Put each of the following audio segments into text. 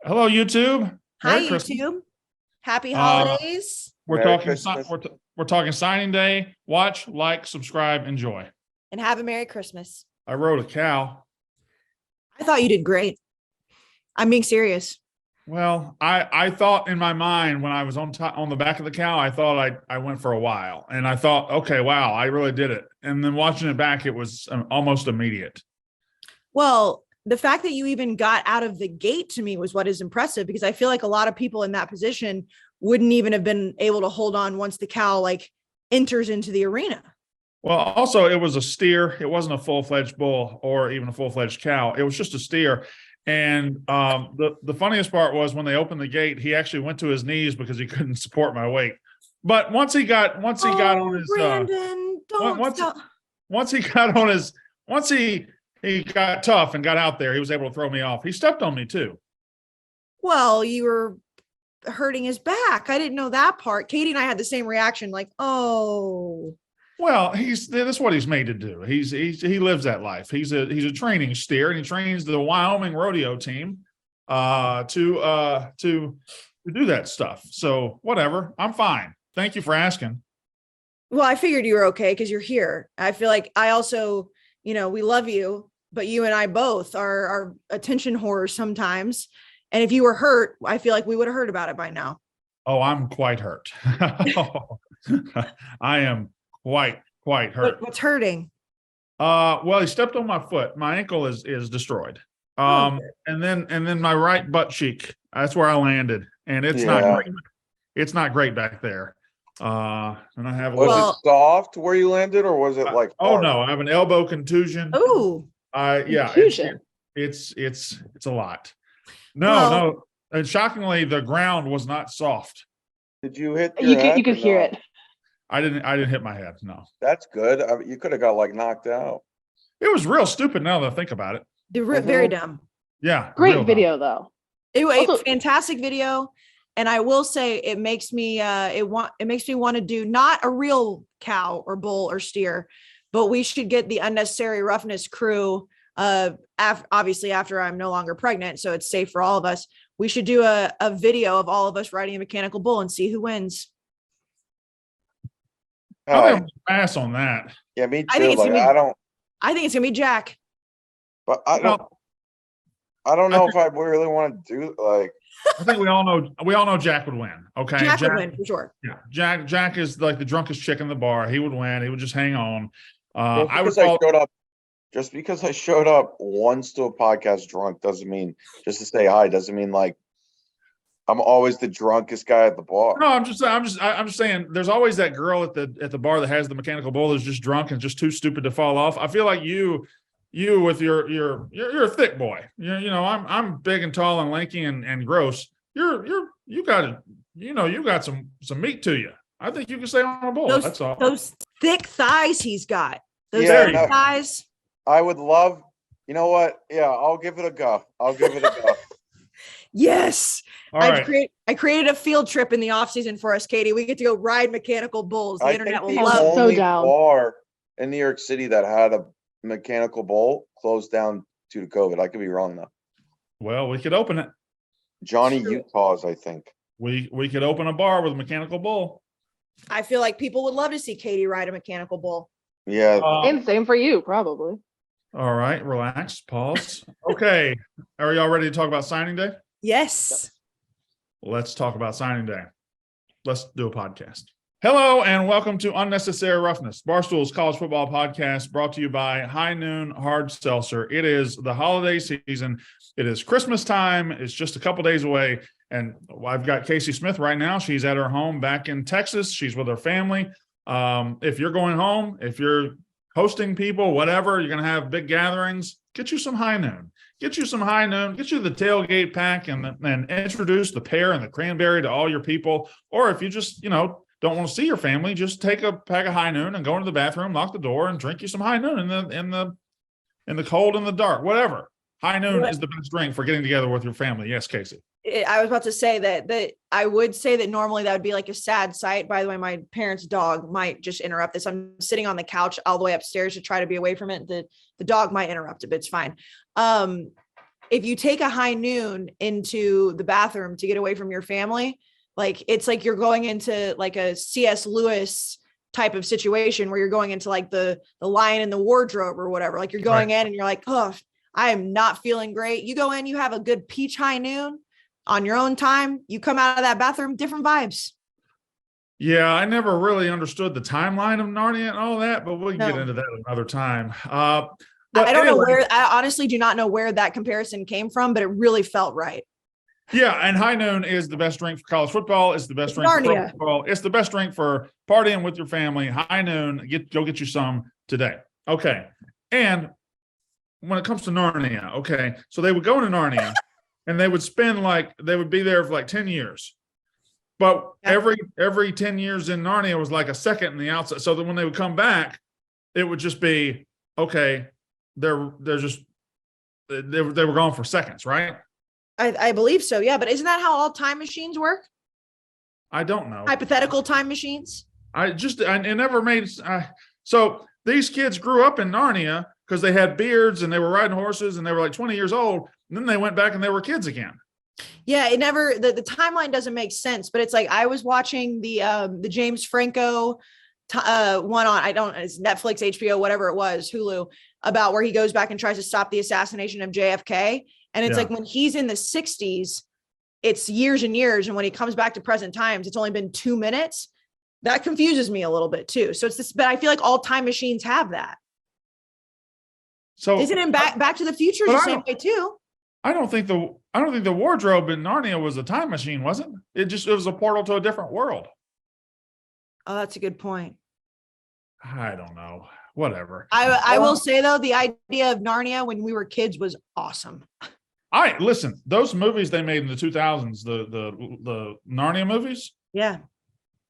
Hello, YouTube. Hi, Merry Christmas. YouTube. Happy Uh, holidays we're Merry talking. Christmas. We're talking signing day. Watch, like, subscribe, enjoy. and have a Merry Christmas. I rode a cow. I thought you did great. I'm being serious. Well, I thought in my mind when I was on the back of the cow, I thought I went for a while, and I thought, okay, wow, I really did it. And then watching it back, it was almost immediate. Well, the fact that you even got out of the gate to me was what is impressive, because I feel like a lot of people in that position wouldn't even have been able to hold on once the cow enters into the arena. Well, also it was a steer. It wasn't a full-fledged bull or even a full-fledged cow. It was just a steer. And the funniest part was when they opened the gate, he actually went to his knees because he couldn't support my weight. But once he got on his Brandon, once he got tough and got out there, he was able to throw me off. He stepped on me too. Well, you were hurting his back. I didn't know that part. Katie and I had the same reaction, oh. Well, that's what he's made to do. He lives that life. He's a training steer, and he trains the Wyoming rodeo team to do that stuff. So whatever, I'm fine. Thank you for asking. Well, I figured you were okay because you're here. I feel like I also, we love you, but you and I both are attention whores sometimes. And if you were hurt, I feel like we would have heard about it by now. Oh, I'm quite hurt. I am quite hurt. What's hurting? Well, he stepped on my foot. My ankle is destroyed. And then my right butt cheek. That's where I landed, and it's not great. It's not great back there. And I have Was it soft where you landed, or was it like oh hard? no, I have an elbow contusion. Oh, yeah, contusion. It's a lot. No. And shockingly, the ground was not soft. Did you hit your head You could or hear no? it. I didn't hit my head. No, That's good. You could have got knocked out. it was real stupid now that I think about it. very dumb. Yeah, Great real video though. Also, Fantastic video. And I will say it makes me want to do not a real cow or bull or steer, but we should get the Unnecessary Roughness crew. Obviously after I'm no longer pregnant, so it's safe for all of us. We should do a video of all of us riding a mechanical bull and see who wins. I'm gonna pass on that. Yeah, me too. I think it's gonna be- I I think it's gonna be Jack. but I don't know if I really want to do I think we all know Jack would win. Okay, Jack would win for sure. Yeah, Jack is like the drunkest chick in the bar. He would win. He would just hang on. Just because I showed up once to a podcast drunk doesn't mean just to say hi. Doesn't mean I'm always the drunkest guy at the bar. No, I'm just saying. There's always that girl at the bar that has the mechanical bull that's just drunk and just too stupid to fall off. I feel like you with you're a thick boy. I'm big and tall and lanky and gross. You got some meat to you. I think you can stay on a bull. That's all. Those thick thighs he's got. Those Yeah, thick no. thighs. I would love. You know what? Yeah, I'll give it a go. Yes. All right. I created a field trip in the off season for us, Katie. We get to go ride mechanical bulls. The internet will the love. so only down. bar in New York City that had a mechanical bull closed down due to COVID. I could be wrong though. Well, we could open it. Johnny True. Utah's, I think. We could open a bar with a mechanical bull. I feel like people would love to see Katie ride a mechanical bull. Yeah. and same for you, probably. All right, relax, pause. Okay, are y'all ready to talk about signing day? Yes. Let's talk about signing day. Let's do a podcast. Hello and welcome to Unnecessary Roughness, Barstool's college football podcast, brought to you by High Noon Hard Seltzer. It is the holiday season. It is Christmas time. It's just a couple days away. And I've got Casey Smith right now. She's at her home back in Texas. She's with her family. If you're going home, if you're hosting people, whatever, you're going to have big gatherings, get you some High Noon. Get you some High Noon. Get you the tailgate pack and introduce the pear and the cranberry to all your people. Or if you just, don't want to see your family, just take a pack of High Noon and go into the bathroom, lock the door, and drink you some High Noon in the cold and the dark, whatever. High Noon is the best drink for getting together with your family. Yes, Casey. I was about to say that I would say that normally that would be like a sad sight. By the way, my parents' dog might just interrupt this. I'm sitting on the couch all the way upstairs to try to be away from it. The dog might interrupt it, but it's fine. if you take a high noon into the bathroom to get away from your family, like it's like you're going into like a C.S. Lewis type of situation where you're going into like the lion in the wardrobe or whatever. Like you're going in and you're like, oh, I am not feeling great. You go in, you have a good peach high noon on your own time. You come out of that bathroom, different vibes. Yeah, I never really understood the timeline of Narnia and all that, but we can get into that another time. But I don't know where, I honestly do not know where that comparison came from, but it really felt right. Yeah, and high noon is the best drink for college football. It's the best drink for pro football. It's the best drink for partying with your family. High noon, go get you some today. Okay. And when it comes to Narnia, okay, so they would go into Narnia and they would spend they would be there for like 10 years. But every 10 years in Narnia was like a second in the outside. So that when they would come back, it would just be, okay, they were gone for seconds, right? I believe so, yeah. But isn't that how all time machines work? I don't know. Hypothetical time machines? It never made. So these kids grew up in Narnia because they had beards and they were riding horses and they were like 20 years old. And then they went back and they were kids again. Yeah, it never, the timeline doesn't make sense, but it's like I was watching the James Franco one on, it's Netflix, HBO, whatever it was, Hulu, about where he goes back and tries to stop the assassination of JFK. And it's like when he's in the 60s, it's years and years. And when he comes back to present times, it's only been 2 minutes. That confuses me a little bit too. So it's this, but I feel like all time machines have that. So isn't it Back to the Future the same way too? I don't think the wardrobe in Narnia was a time machine, was it? It was a portal to a different world. Oh, that's a good point. I don't know. Whatever. I will say though, the idea of Narnia when we were kids was awesome. Listen, those movies they made in the 2000s, the Narnia movies. Yeah.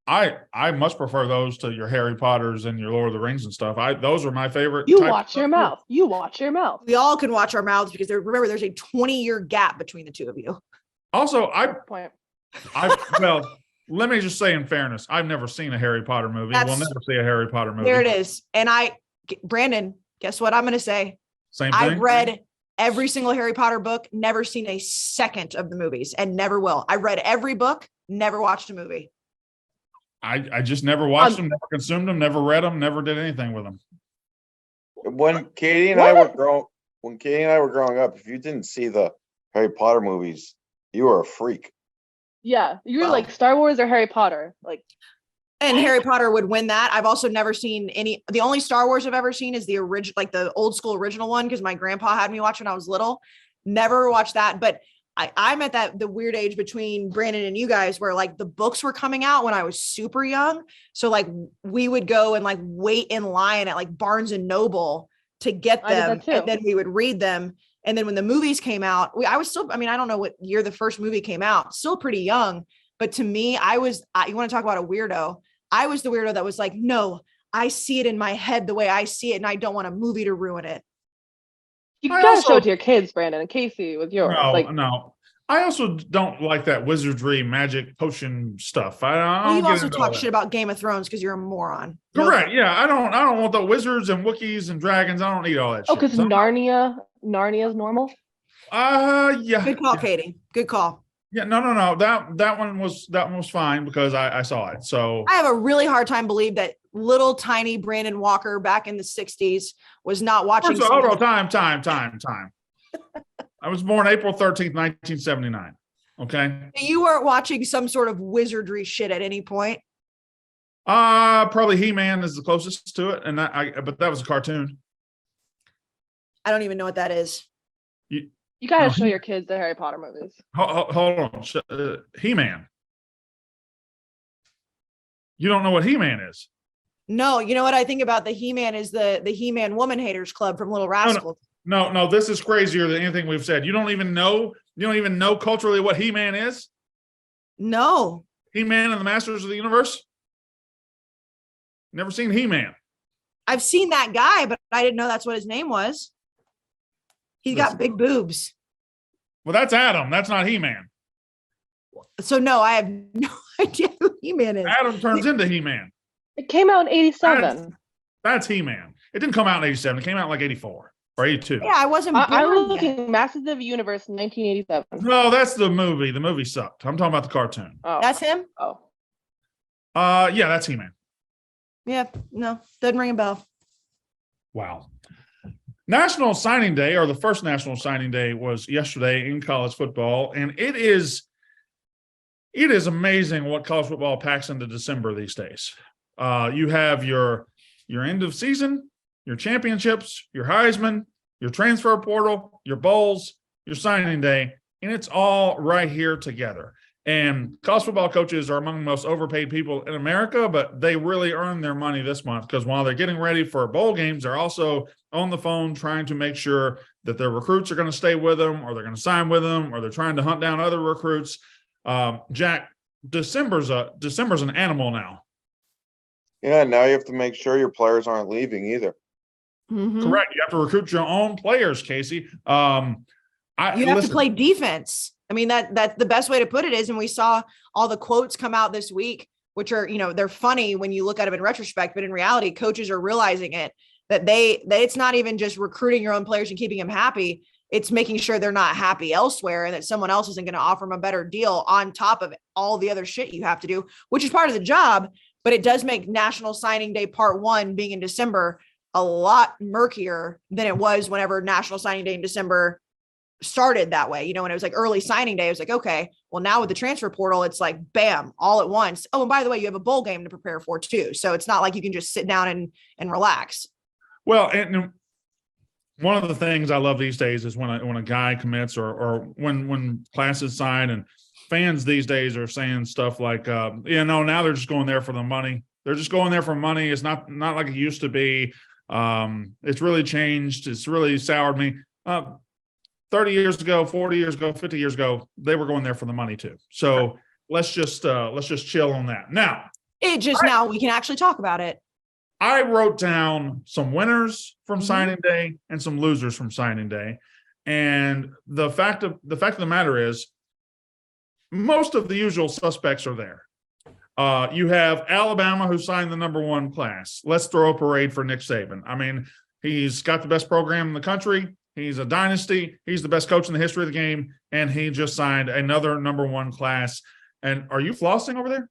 I much prefer those to your Harry Potters and your Lord of the Rings and stuff. Those are my favorite. You watch your mouth. You watch your mouth. We all can watch our mouths because remember, there's a 20-year gap between the two of you. Also, well, let me just say in fairness, I've never seen a Harry Potter movie. We'll never see a Harry Potter movie. There it is. And Brandon, guess what I'm going to say? Same thing. I've read every single Harry Potter book, never seen a second of the movies and never will. I read every book, never watched a movie. I just never watched them, never consumed them, never read them, never did anything with them. When Katie and I were growing up, if you didn't see the Harry Potter movies, you were a freak. Yeah, you're like Star Wars or Harry Potter, like. And Harry Potter would win that. I've also never seen the only Star Wars I've ever seen is the original, like the old school original one, because my grandpa had me watch when I was little. Never watched that, but I'm at the weird age between Brandon and you guys where like the books were coming out when I was super young. So like we would go and like wait in line at like Barnes and Noble to get them. And then we would read them. And then when the movies came out, I was still, I don't know what year the first movie came out, still pretty young. But to me, you want to talk about a weirdo. I was the weirdo that was like, no, I see it in my head the way I see it. And I don't want a movie to ruin it. You gotta show it to your kids, Brandon, and Casey with yours. No. I also don't like that wizardry, magic, potion stuff. You also talk shit about Game of Thrones because you're a moron. Correct. Yeah, I don't want the wizards and Wookiees and dragons. I don't need all that shit. Oh, because Narnia is normal? Yeah. Good call, Katie. Good call. Yeah, no. That one was fine because I saw it. So I have a really hard time believing that little tiny Brandon Walker back in the 60s was not watching. Hold on, time. I was born April 13th, 1979. Okay. You weren't watching some sort of wizardry shit at any point. Probably He-Man is the closest to it, and but that was a cartoon. I don't even know what that is. You gotta show your kids the Harry Potter movies. Hold on, He-Man. You don't know what He-Man is? No, you know what I think about the He-Man is the He-Man Woman Haters Club from Little Rascals. No, this is crazier than anything we've said. You don't even know culturally what He-Man is? No. He-Man and the Masters of the Universe? Never seen He-Man. I've seen that guy, but I didn't know that's what his name was. He's got big boobs. Well, that's Adam. That's not He-Man. So no, I have no idea who He-Man is. Adam turns into He-Man. It came out in 87. That's He-Man. It didn't come out in 87. It came out in like 84. or 82. Yeah, I wasn't born I'm yet. looking Massive Universe 1987. No, that's the movie. The movie sucked. I'm talking about the cartoon. Oh, That's him? oh. Yeah, that's He-Man. Yeah, no, doesn't ring a bell. Wow. National Signing Day, or the first National Signing Day, was yesterday in college football, and it is amazing what college football packs into December these days. You have your end of season, your championships, your Heisman, your transfer portal, your bowls, your signing day, and it's all right here together. And college football coaches are among the most overpaid people in America, but they really earn their money this month because while they're getting ready for bowl games, they're also on the phone trying to make sure that their recruits are going to stay with them, or they're going to sign with them, or they're trying to hunt down other recruits. Jack, December's an animal now. Yeah, now you have to make sure your players aren't leaving either. Mhm. Correct. You have to recruit your own players, Casey. You have to play defense. I mean, that's the best way to put it is, and we saw all the quotes come out this week, which are, they're funny when you look at them in retrospect, but in reality, coaches are realizing that it's not even just recruiting your own players and keeping them happy. It's making sure they're not happy elsewhere and that someone else isn't going to offer them a better deal on top of all the other shit you have to do, which is part of the job. But it does make National Signing Day Part 1 being in December a lot murkier than it was whenever National Signing Day in December started that way. When it was like early signing day, it was like, okay, well, now with the transfer portal, it's like, bam, all at once. Oh, and by the way, you have a bowl game to prepare for too. So it's not like you can just sit down and relax. Well, and one of the things I love these days is when a guy commits or when classes sign, and fans these days are saying stuff like, now they're just going there for the money. They're just going there for money. It's not like it used to be. It's really changed. It's really soured me. 30 years ago, 40 years ago, 50 years ago, they were going there for the money too. So let's just chill on that. Now, now we can actually talk about it. I wrote down some winners from Mhm. signing day and some losers from signing day. And the fact of the matter is, most of the usual suspects are there. You have Alabama, who signed the number 1 class. Let's throw a parade for Nick Saban. I mean, he's got the best program in the country. He's a dynasty. He's the best coach in the history of the game. And he just signed another number 1 class. And are you flossing over there?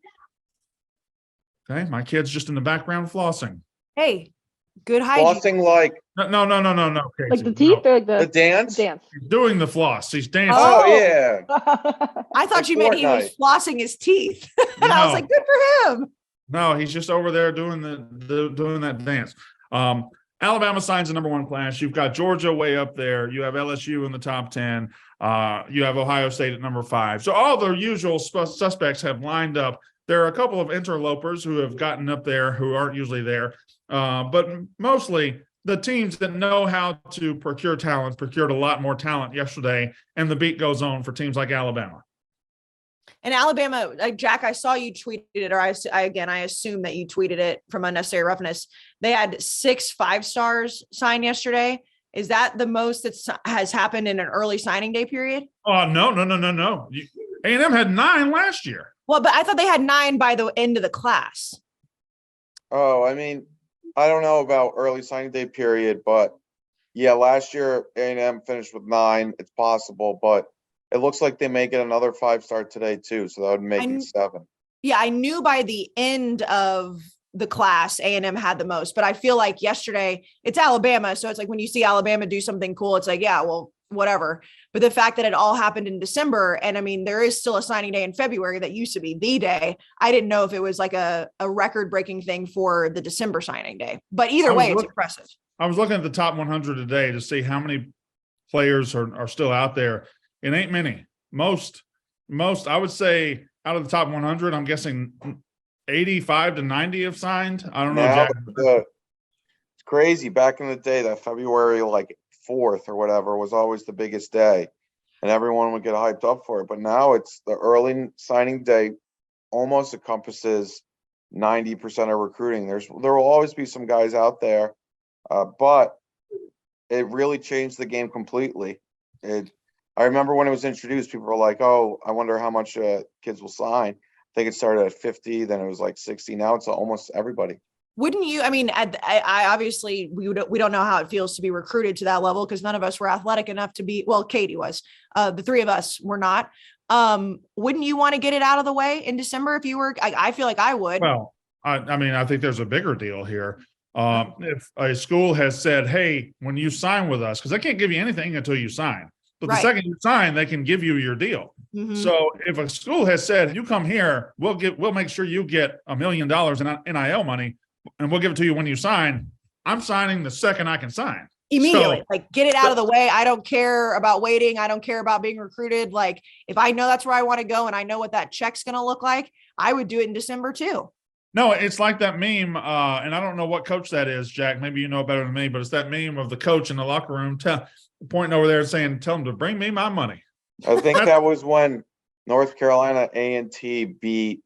Okay. My kid's just in the background flossing. Hey, good hygiene. Flossing like No, Casey. Like the teeth or like the dance? The dance. He's doing the floss. He's dancing. Oh, yeah. I thought Like you meant he was Fortnite. flossing his teeth. And I was No. like, good for him. No, he's just over there doing doing that dance. Alabama signs the number 1 class. You've got Georgia way up there. You have LSU in the top 10. You have Ohio State at number 5. So all the usual suspects have lined up. There are a couple of interlopers who have gotten up there who aren't usually there. But mostly the teams that know how to procure talent procured a lot more talent yesterday. And the beat goes on for teams like Alabama. And Alabama, Jack, I saw you tweeted it, or I assume that you tweeted it from Unnecessary Roughness. They had 6 5-stars signed yesterday. Is that the most that has happened in an early signing day period? Oh, no. A&M had 9 last year. Well, but I thought they had 9 by the end of the class. Oh, I mean, I don't know about early signing day period, but yeah, last year A&M finished with 9. It's possible, but it looks like they may get another 5-star today too, so that would make it 7. Yeah, I knew by the end of the class, A&M had the most, but I feel like yesterday it's Alabama. So it's like when you see Alabama do something cool, it's like, yeah, well, whatever. But the fact that it all happened in December, and I mean, there is still a signing day in February that used to be the day. I didn't know if it was like a record-breaking thing for the December signing day, but either way, it's impressive. I was looking at the top 100 today to see how many players are still out there. It ain't many. Most, I would say out of the top 100, I'm guessing 85 to 90 have signed. I don't know. Now, Jack. it's crazy. Back in the day, that February 4th or whatever was always the biggest day, and everyone would get hyped up for it. But now it's the early signing day almost encompasses 90% of recruiting. There will always be some guys out there, but it really changed the game completely. I remember when it was introduced, people were like, "Oh, I wonder how much kids will sign." I think it started at 50, then it was like 60. Now it's almost everybody. Wouldn't you? I mean, I obviously we don't know how it feels to be recruited to that level because none of us were athletic enough to be. Well, Katie was. The three of us were not. Wouldn't you want to get it out of the way in December if you were? I feel like I would. Well, I mean, I think there's a bigger deal here. If a school has said, "Hey, when you sign with us," because they can't give you anything until you sign, but the Right. second you sign, they can give you your deal. Mhm. So if a school has said, "You come here, we'll make sure you get $1 million in NIL money, and we'll give it to you when you sign," I'm signing the second I can sign. Immediately, So, like get it out of the way. I don't care about waiting. I don't care about being recruited. Like if I know that's where I want to go and I know what that check's going to look like, I would do it in December too. no, it's like that meme, and I don't know what coach that is, Jack. Maybe you know better than me, but it's that meme of the coach in the locker room pointing over there and saying, "Tell them to bring me my money." I think that was when North Carolina A&T beat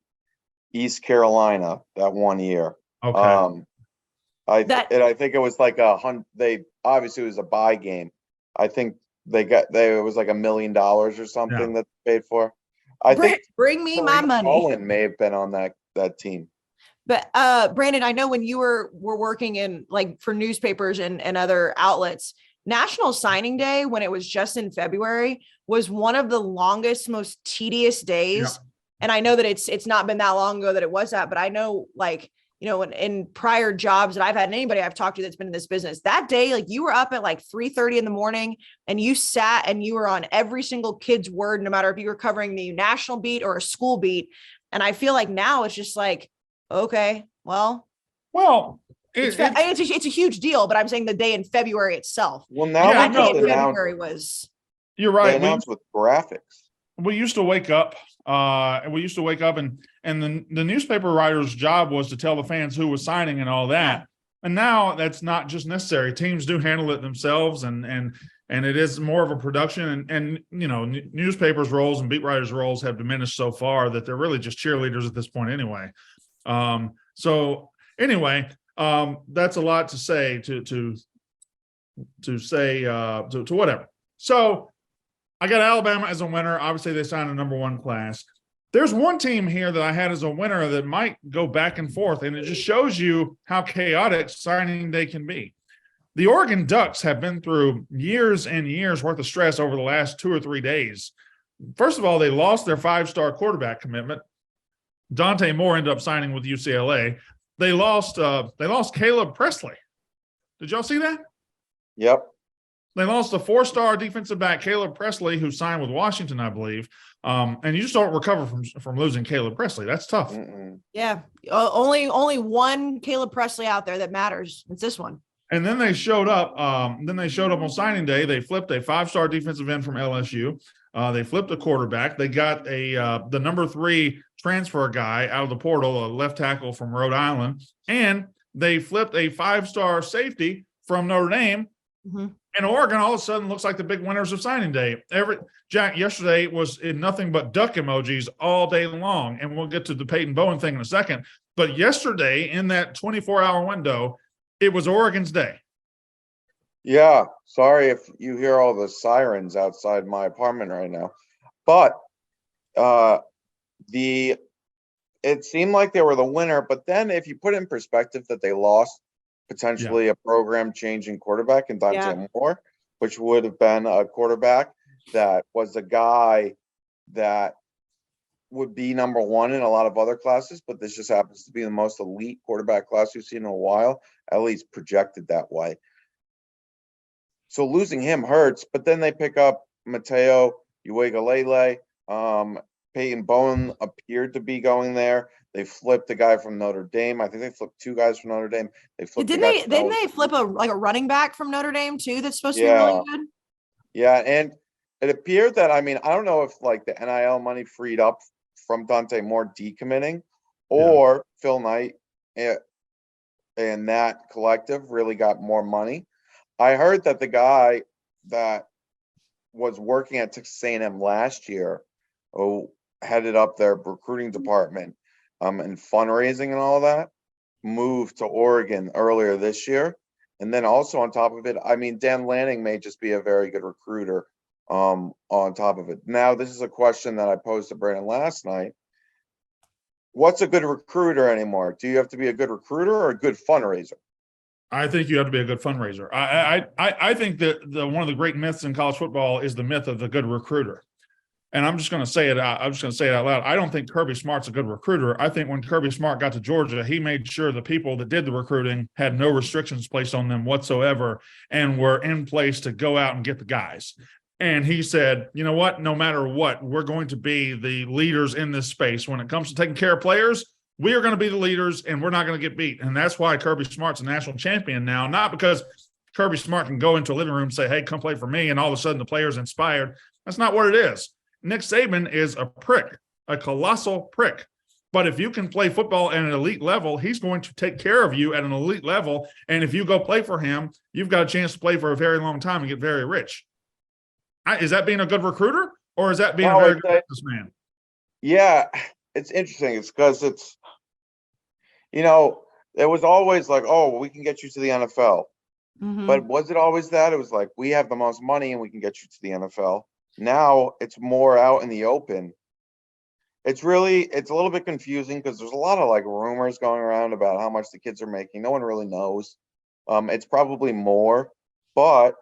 East Carolina that one year. Okay. I think it was like they obviously it was a buy game. I think it was like $1 million or something that they paid for. I think bring me my Kareem money. Cullen may have been on that team. But Brandon, I know when you were working in like for newspapers and other outlets, National Signing Day, when it was just in February, was one of the longest, most tedious days. Yeah. And I know that it's not been that long ago that it was that, but I know like, you know, in prior jobs that I've had, and anybody I've talked to that's been in this business, that day, like you were up at like 3:30 in the morning and you sat and you were on every single kid's word, no matter if you were covering the national beat or a school beat. And I feel like now it's just like, okay, well, it's a huge deal, but I'm saying the day in February itself. Well, now that day in announced, February was. You're they right. announced with graphics. We used to wake up, and the newspaper writer's job was to tell the fans who was signing and all that. And now that's not just necessary. Teams do handle it themselves, and it is more of a production. And you know, newspapers' roles and beat writers' roles have diminished so far that they're really just cheerleaders at this point anyway. So anyway, that's a lot to say to whatever. So I got Alabama as a winner. Obviously, they signed a number one class. There's one team here that I had as a winner that might go back and forth, and it just shows you how chaotic signing day can be. The Oregon Ducks have been through years and years worth of stress over the last 2 or 3 days. First of all, they lost their 5-star quarterback commitment. Dante Moore ended up signing with UCLA. They lost Caleb Presley. Did y'all see that? Yep. They lost a 4-star defensive back, Caleb Presley, who signed with Washington, I believe. And you just don't recover from losing Caleb Presley. That's tough. Yeah. Only one Caleb Presley out there that matters. It's this one. And then they showed up. On signing day. They flipped a 5-star defensive end from LSU. They flipped a quarterback. They got the number 3 transfer guy out of the portal, a left tackle from Rhode Island. And they flipped a 5-star safety from Notre Dame. Mm-hmm. And Oregon all of a sudden looks like the big winners of signing day. Jack, yesterday was in nothing but duck emojis all day long. And we'll get to the Peyton Bowen thing in a second. But yesterday, in that 24-hour window, it was Oregon's day. Yeah. Sorry if you hear all the sirens outside my apartment right now. But it seemed like they were the winner. But then if you put in perspective that they lost potentially a program-changing quarterback in Dante Moore, which would have been a quarterback that was a guy that would be number 1 in a lot of other classes, but this just happens to be the most elite quarterback class we've seen in a while, at least projected that way. So losing him hurts, but then they pick up Mateo Uiagalelei. Peyton Bowen appeared to be going there. They flipped the guy from Notre Dame. I think they flipped 2 guys from Notre Dame. They flipped. Didn't they flip a running back from Notre Dame too? That's supposed to be really good. Yeah, and it appeared that I don't know if like the NIL money freed up from Dante Moore decommitting, or Phil Knight and that collective really got more money. I heard that the guy that was working at Texas A&M last year, who headed up their recruiting department and fundraising and all that, moved to Oregon earlier this year. And then also on top of it, Dan Lanning may just be a very good recruiter on top of it. Now, this is a question that I posed to Brandon last night. what's a good recruiter anymore? Do you have to be a good recruiter or a good fundraiser? I think you have to be a good fundraiser. I think that one of the great myths in college football is the myth of the good recruiter. And I'm just going to say it out. I'm just going to say it out loud. I don't think Kirby Smart's a good recruiter. I think when Kirby Smart got to Georgia, he made sure the people that did the recruiting had no restrictions placed on them whatsoever and were in place to go out and get the guys. And he said, you know what, no matter what, we're going to be the leaders in this space. When it comes to taking care of players, we are going to be the leaders and we're not going to get beat. And that's why Kirby Smart's a national champion now, not because Kirby Smart can go into a living room and say, hey, come play for me. And all of a sudden the player's inspired. That's not what it is. Nick Saban is a prick, a colossal prick. But if you can play football at an elite level, he's going to take care of you at an elite level. And if you go play for him, you've got a chance to play for a very long time and get very rich. Is that being a good recruiter or is that being a very good businessman? Yeah, it's interesting. It's because it's, it was always like, oh, we can get you to the NFL. Mhm. But was it always that? It was like, we have the most money and we can get you to the NFL. Now it's more out in the open. It's a little bit confusing because there's a lot of like rumors going around about how much the kids are making. No one really knows. It's probably more, but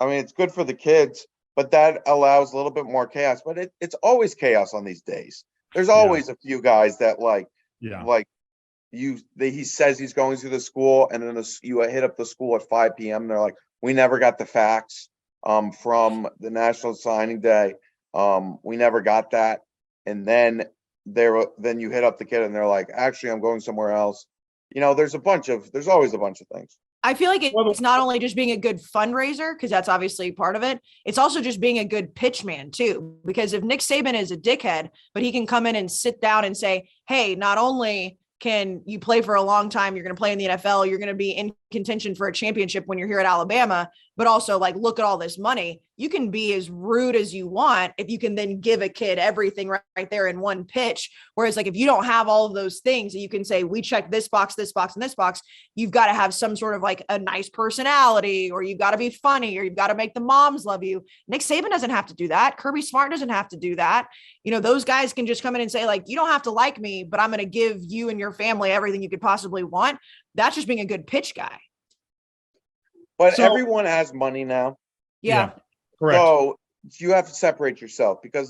I mean, it's good for the kids, but that allows a little bit more chaos. But it's always chaos on these days. There's always a few guys that he says he's going to the school, and then you hit up the school at 5 p.m. They're like, we never got the facts from the National Signing Day. We never got that. And then you hit up the kid and they're like, actually, I'm going somewhere else. There's always a bunch of things. I feel like it's not only just being a good fundraiser, because that's obviously part of it. It's also just being a good pitch man too, because if Nick Saban is a dickhead, but he can come in and sit down and say, hey, not only can you play for a long time, you're going to play in the NFL, you're going to be in contention for a championship when you're here at Alabama, but also like, look at all this money. You can be as rude as you want if you can then give a kid everything right there in one pitch. Whereas like, if you don't have all of those things, you can say, we check this box, and this box, you've got to have some sort of like a nice personality, or you've got to be funny, or you've got to make the moms love you. Nick Saban doesn't have to do that. Kirby Smart doesn't have to do that. Those guys can just come in and say like, you don't have to like me, but I'm going to give you and your family everything you could possibly want. That's just being a good pitch guy. But everyone has money now. Yeah. Correct. So you have to separate yourself because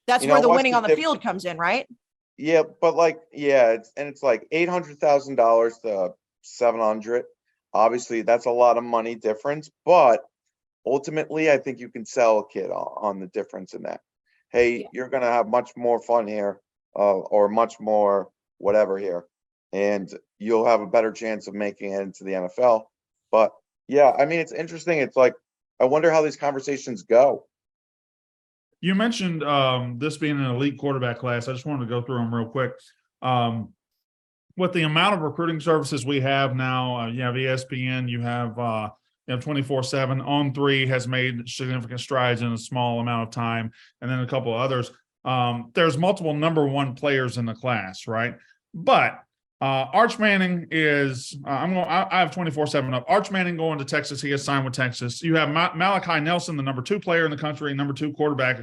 that's where the winning on the field comes in, right? Yeah, but it's like $800,000 to $700,000. Obviously, that's a lot of money difference, but ultimately, I think you can sell a kid on the difference in that. Hey, you're gonna have much more fun here, or much more whatever here, and you'll have a better chance of making it into the NFL. But yeah, I mean, it's interesting. It's like, I wonder how these conversations go. You mentioned this being an elite quarterback class. I just wanted to go through them real quick. With the amount of recruiting services we have now, you have ESPN, you have 24/7. On3 has made significant strides in a small amount of time, and then a couple of others. There's multiple number one players in the class, right? But Arch Manning is I have 24/7 up. Arch Manning going to Texas. He has signed with Texas. You have Malachi Nelson, the number 2 player in the country, number 2 quarterback,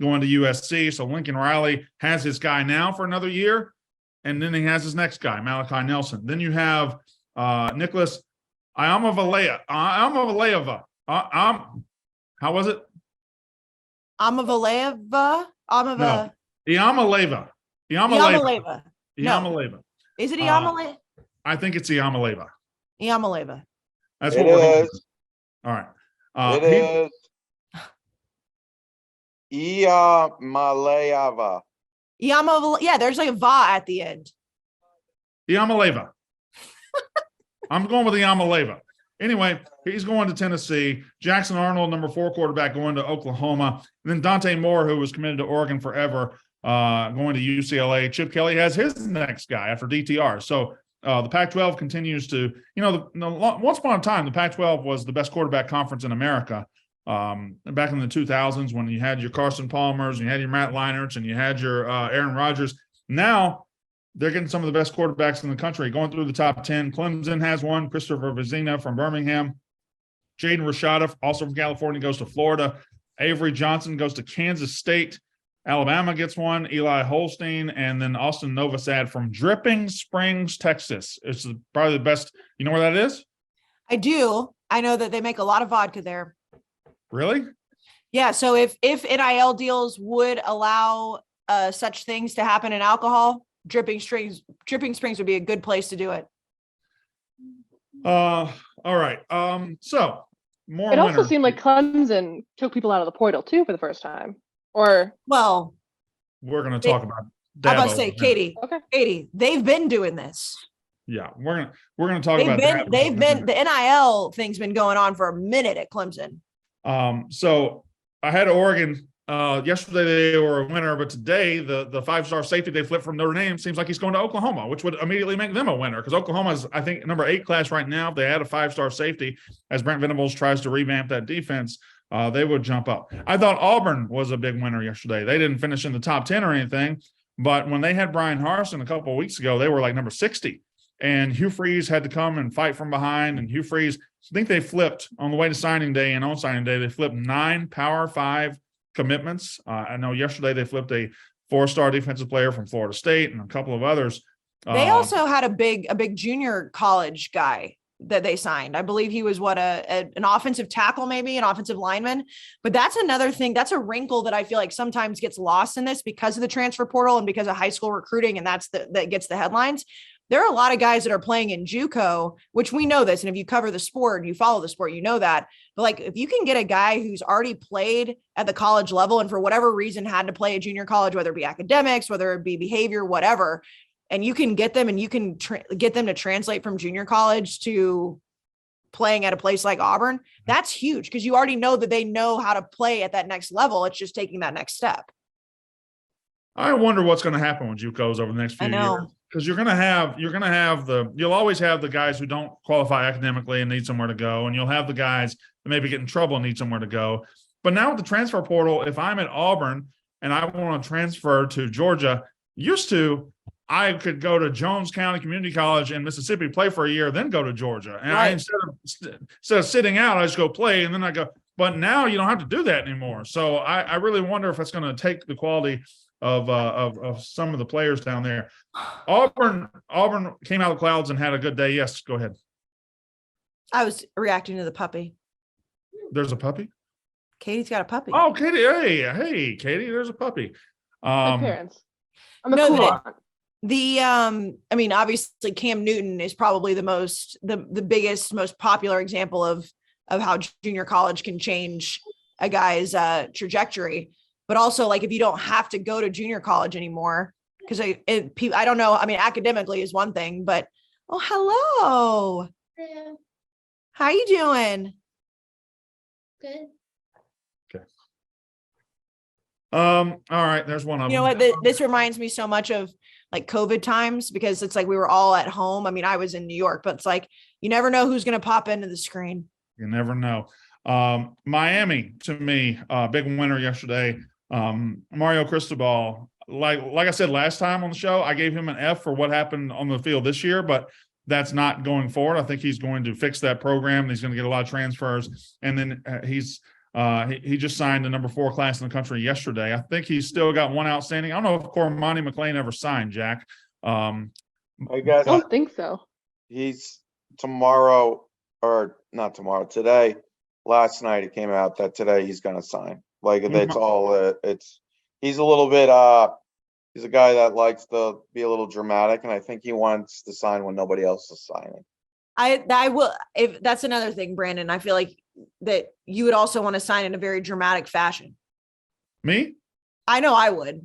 going to USC. So Lincoln Riley has his guy now for another year, and then he has his next guy, Malachi Nelson. Then you have Nicholas Iamaleava. How was it? Iamaleava. Iamaleava. No. Is it Iamaleava? I think it's Iamaleava. Iamaleava. That's what we're hoping. All right. It is Iamaleava. Yeah, there's like a va at the end. Iamaleava. I'm going with Iamaleava. Anyway, he's going to Tennessee. Jackson Arnold, number 4 quarterback, going to Oklahoma. And then Dante Moore, who was committed to Oregon forever, going to UCLA. Chip Kelly has his next guy after DTR. So the Pac-12 continues to, once upon a time, the Pac-12 was the best quarterback conference in America. Back in the 2000s, when you had your Carson Palmers, and you had your Matt Leinerts, and you had your Aaron Rodgers. Now they're getting some of the best quarterbacks in the country, going through the top 10. Clemson has one. Christopher Vizina from Birmingham. Jaden Rashada, also from California, goes to Florida. Avery Johnson goes to Kansas State. Alabama gets one, Eli Holstein, and then Austin Novosad from Dripping Springs, Texas. It's probably the best. You know where that is? I do. I know that they make a lot of vodka there. Really? Yeah. So if NIL deals would allow such things to happen in alcohol, Dripping Springs would be a good place to do it. All right. So more. It also winners. seemed like Clemson took people out of the portal too for the first time. Or Well, we're going to talk about. I'm about to Dabo. say, Katie, they've been doing this. Yeah, we're gonna talk about that. They've been the NIL thing's been going on for a minute at Clemson. So I had Oregon yesterday. They were a winner, but today the 5-star safety they flipped from Notre Dame seems like he's going to Oklahoma, which would immediately make them a winner because Oklahoma is, I think, number 8 class right now. If they add a 5-star safety, as Brent Venables tries to revamp that defense, they would jump up. I thought Auburn was a big winner yesterday. They didn't finish in the top 10 or anything, but when they had Brian Harsin a couple of weeks ago, they were like number 60. And Hugh Freeze had to come and fight from behind. And Hugh Freeze, I think they flipped on the way to signing day and on signing day, they flipped 9 Power 5 commitments. I know yesterday they flipped a 4-star defensive player from Florida State and a couple of others. They also had a big junior college guy that they signed. I believe he was an offensive tackle, maybe an offensive lineman. But that's another thing. That's a wrinkle that I feel like sometimes gets lost in this because of the transfer portal and because of high school recruiting. And that gets the headlines. There are a lot of guys that are playing in JUCO, which we know this. And if you cover the sport and you follow the sport, you know that. But like, if you can get a guy who's already played at the college level and for whatever reason had to play at junior college, whether it be academics, whether it be behavior, whatever, and you can get them and you can get them to translate from junior college to playing at a place like Auburn, that's huge because you already know that they know how to play at that next level. It's just taking that next step. I wonder what's going to happen with JUCOs over the next few years. Because you'll always have the guys who don't qualify academically and need somewhere to go. And you'll have the guys that maybe get in trouble and need somewhere to go. But now with the transfer portal, if I'm at Auburn and I want to transfer to Georgia, used to, I could go to Jones County Community College in Mississippi, play for a year, then go to Georgia. And right. instead of sitting out, I just go play and then I go. But now you don't have to do that anymore. So I really wonder if it's going to take the quality of some of the players down there. Auburn came out of the clouds and had a good day. Yes, go ahead. I was reacting to the puppy. There's a puppy? Katie's got a puppy. Oh, Katie. Hey, Katie, there's a puppy. My parents. I'm a cool aunt. I mean, obviously Cam Newton is probably the biggest, most popular example of how junior college can change a guy's trajectory. But also, like, if you don't have to go to junior college anymore, because I don't know. I mean, academically is one thing, but hello. Yeah. How you doing? Good. Okay. All right. There's one of them. You know what? This reminds me so much of like COVID times because it's like we were all at home. I mean, I was in New York, but it's like you never know who's going to pop into the screen. You never know. Miami, to me, big winner yesterday. Mario Cristobal, like I said last time on the show, I gave him an F for what happened on the field this year, but that's not going forward. I think he's going to fix that program. And he's going to get a lot of transfers. And then he just signed the number 4 class in the country yesterday. I think he's still got one outstanding. I don't know if Cormani McLean ever signed, Jack. I guess don't think so. He's tomorrow, or not tomorrow, today. Last night it came out that today he's going to sign. Like it's all he's a little bit he's a guy that likes to be a little dramatic, and I think he wants to sign when nobody else is signing. I will, if that's another thing, Brandon. I feel like that you would also want to sign in a very dramatic fashion. Me? I know I would.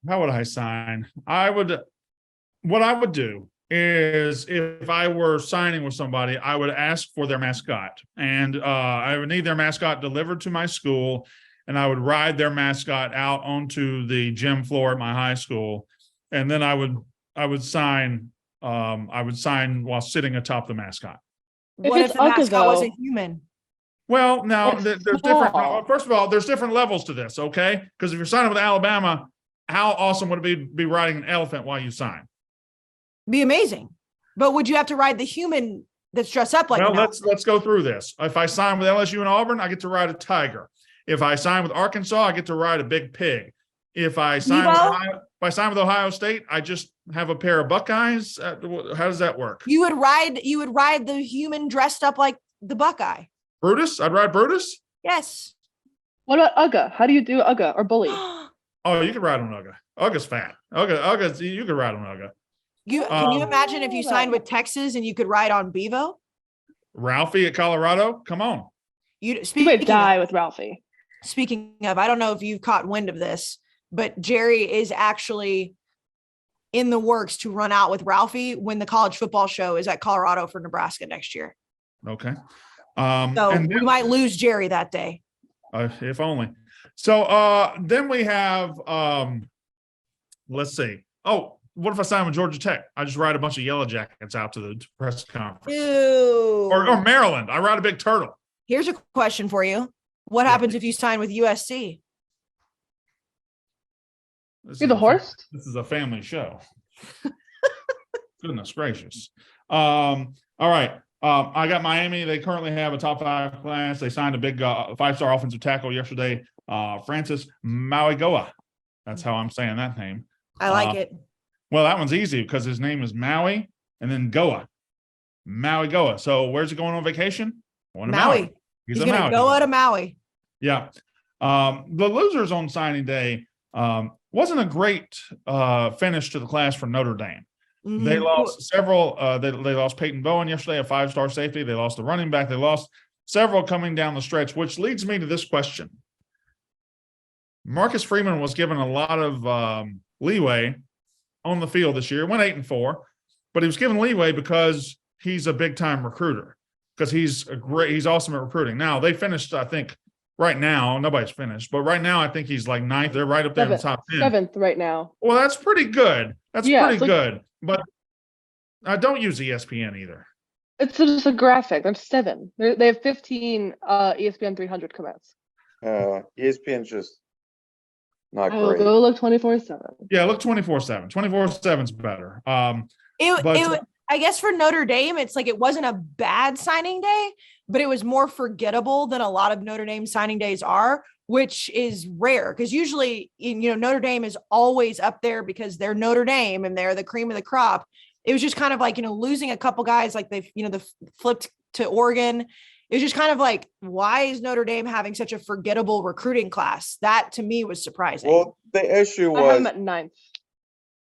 How would I sign? What I would do is if I were signing with somebody, I would ask for their mascot, and I would need their mascot delivered to my school, and I would ride their mascot out onto the gym floor at my high school, and then I would sign while sitting atop the mascot. What if the mascot was a human? Well, now there's different. First of all, there's different levels to this, okay? Because if you're signing with Alabama, how awesome would it be riding an elephant while you sign? Be amazing. But would you have to ride the human that's dressed up like let's go through this. If I sign with LSU and Auburn, I get to ride a tiger. If I sign with Arkansas, I get to ride a big pig. If I sign with Ohio State, I just have a pair of Buckeyes. How does that work? You would ride the human dressed up like the Buckeye. Brutus? I'd ride Brutus? Yes. What about Ugga? How do you do Ugga or Bully? Oh, you can ride on Ugga. Ugga's fat. Ugga's you can ride on Ugga. Can you imagine if you signed with Texas and you could ride on Bevo? Ralphie at Colorado? Come on. You might die with Ralphie. Speaking of, I don't know if you've caught wind of this, but Jerry is actually in the works to run out with Ralphie when the college football show is at Colorado for Nebraska next year. Okay. So we might lose Jerry that day. If only. So then we have, let's see. Oh, what if I sign with Georgia Tech? I just ride a bunch of Yellow Jackets out to the press conference. Ew. Or Maryland. I ride a big turtle. Here's a question for you. What happens if you sign with USC? You're the horse? This is a family show. Goodness gracious. All right. I got Miami. They currently have a top 5 class. They signed a big 5-star offensive tackle yesterday, Francis Mauigoa. That's how I'm saying that name. I like it. Well, that one's easy because his name is Maui and then Goa. Mauigoa. So where's he going on vacation? Maui. He's going to go out of Maui. Yeah. The losers on signing day wasn't a great finish to the class for Notre Dame. Mm-hmm. They lost several. They lost Peyton Bowen yesterday, a 5-star safety. They lost the running back. They lost several coming down the stretch, which leads me to this question. Marcus Freeman was given a lot of leeway on the field this year. Went 8-4, but he was given leeway because he's a big-time recruiter, because he's awesome at recruiting. Now, they finished, I think, right now, nobody's finished, but right now I think he's like 9th. They're right up there in the top 10. 7th right now. Well, that's pretty good. That's pretty good. But I don't use ESPN either. It's just a graphic. There's 7. They have 15 ESPN 300 commits. ESPN's just not Oh, great. go look 24/7. Yeah, look 24/7. 24/7's better. I guess for Notre Dame, it's like it wasn't a bad signing day, but it was more forgettable than a lot of Notre Dame signing days are, which is rare because usually, Notre Dame is always up there because they're Notre Dame and they're the cream of the crop. It was just kind of like, losing a couple guys like they flipped to Oregon. It was just kind of like, why is Notre Dame having such a forgettable recruiting class? That to me was surprising. Well, the issue I have was them at 9th.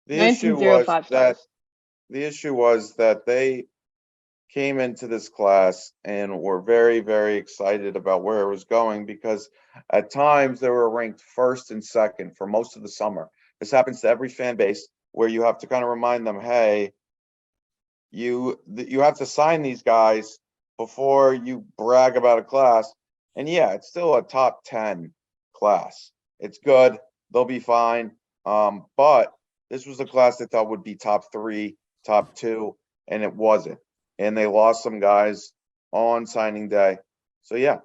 the 9th issue and 0 was 5 that stars. the issue was that they came into this class and were very, very excited about where it was going, because at times they were ranked 1st and 2nd for most of the summer. This happens to every fan base, where you have to kind of remind them, hey, you have to sign these guys before you brag about a class. And yeah, it's still a top 10 class. It's good. They'll be fine. But this was a class they thought would be top 3, top 2, and it wasn't. And they lost some guys on signing day. So yeah.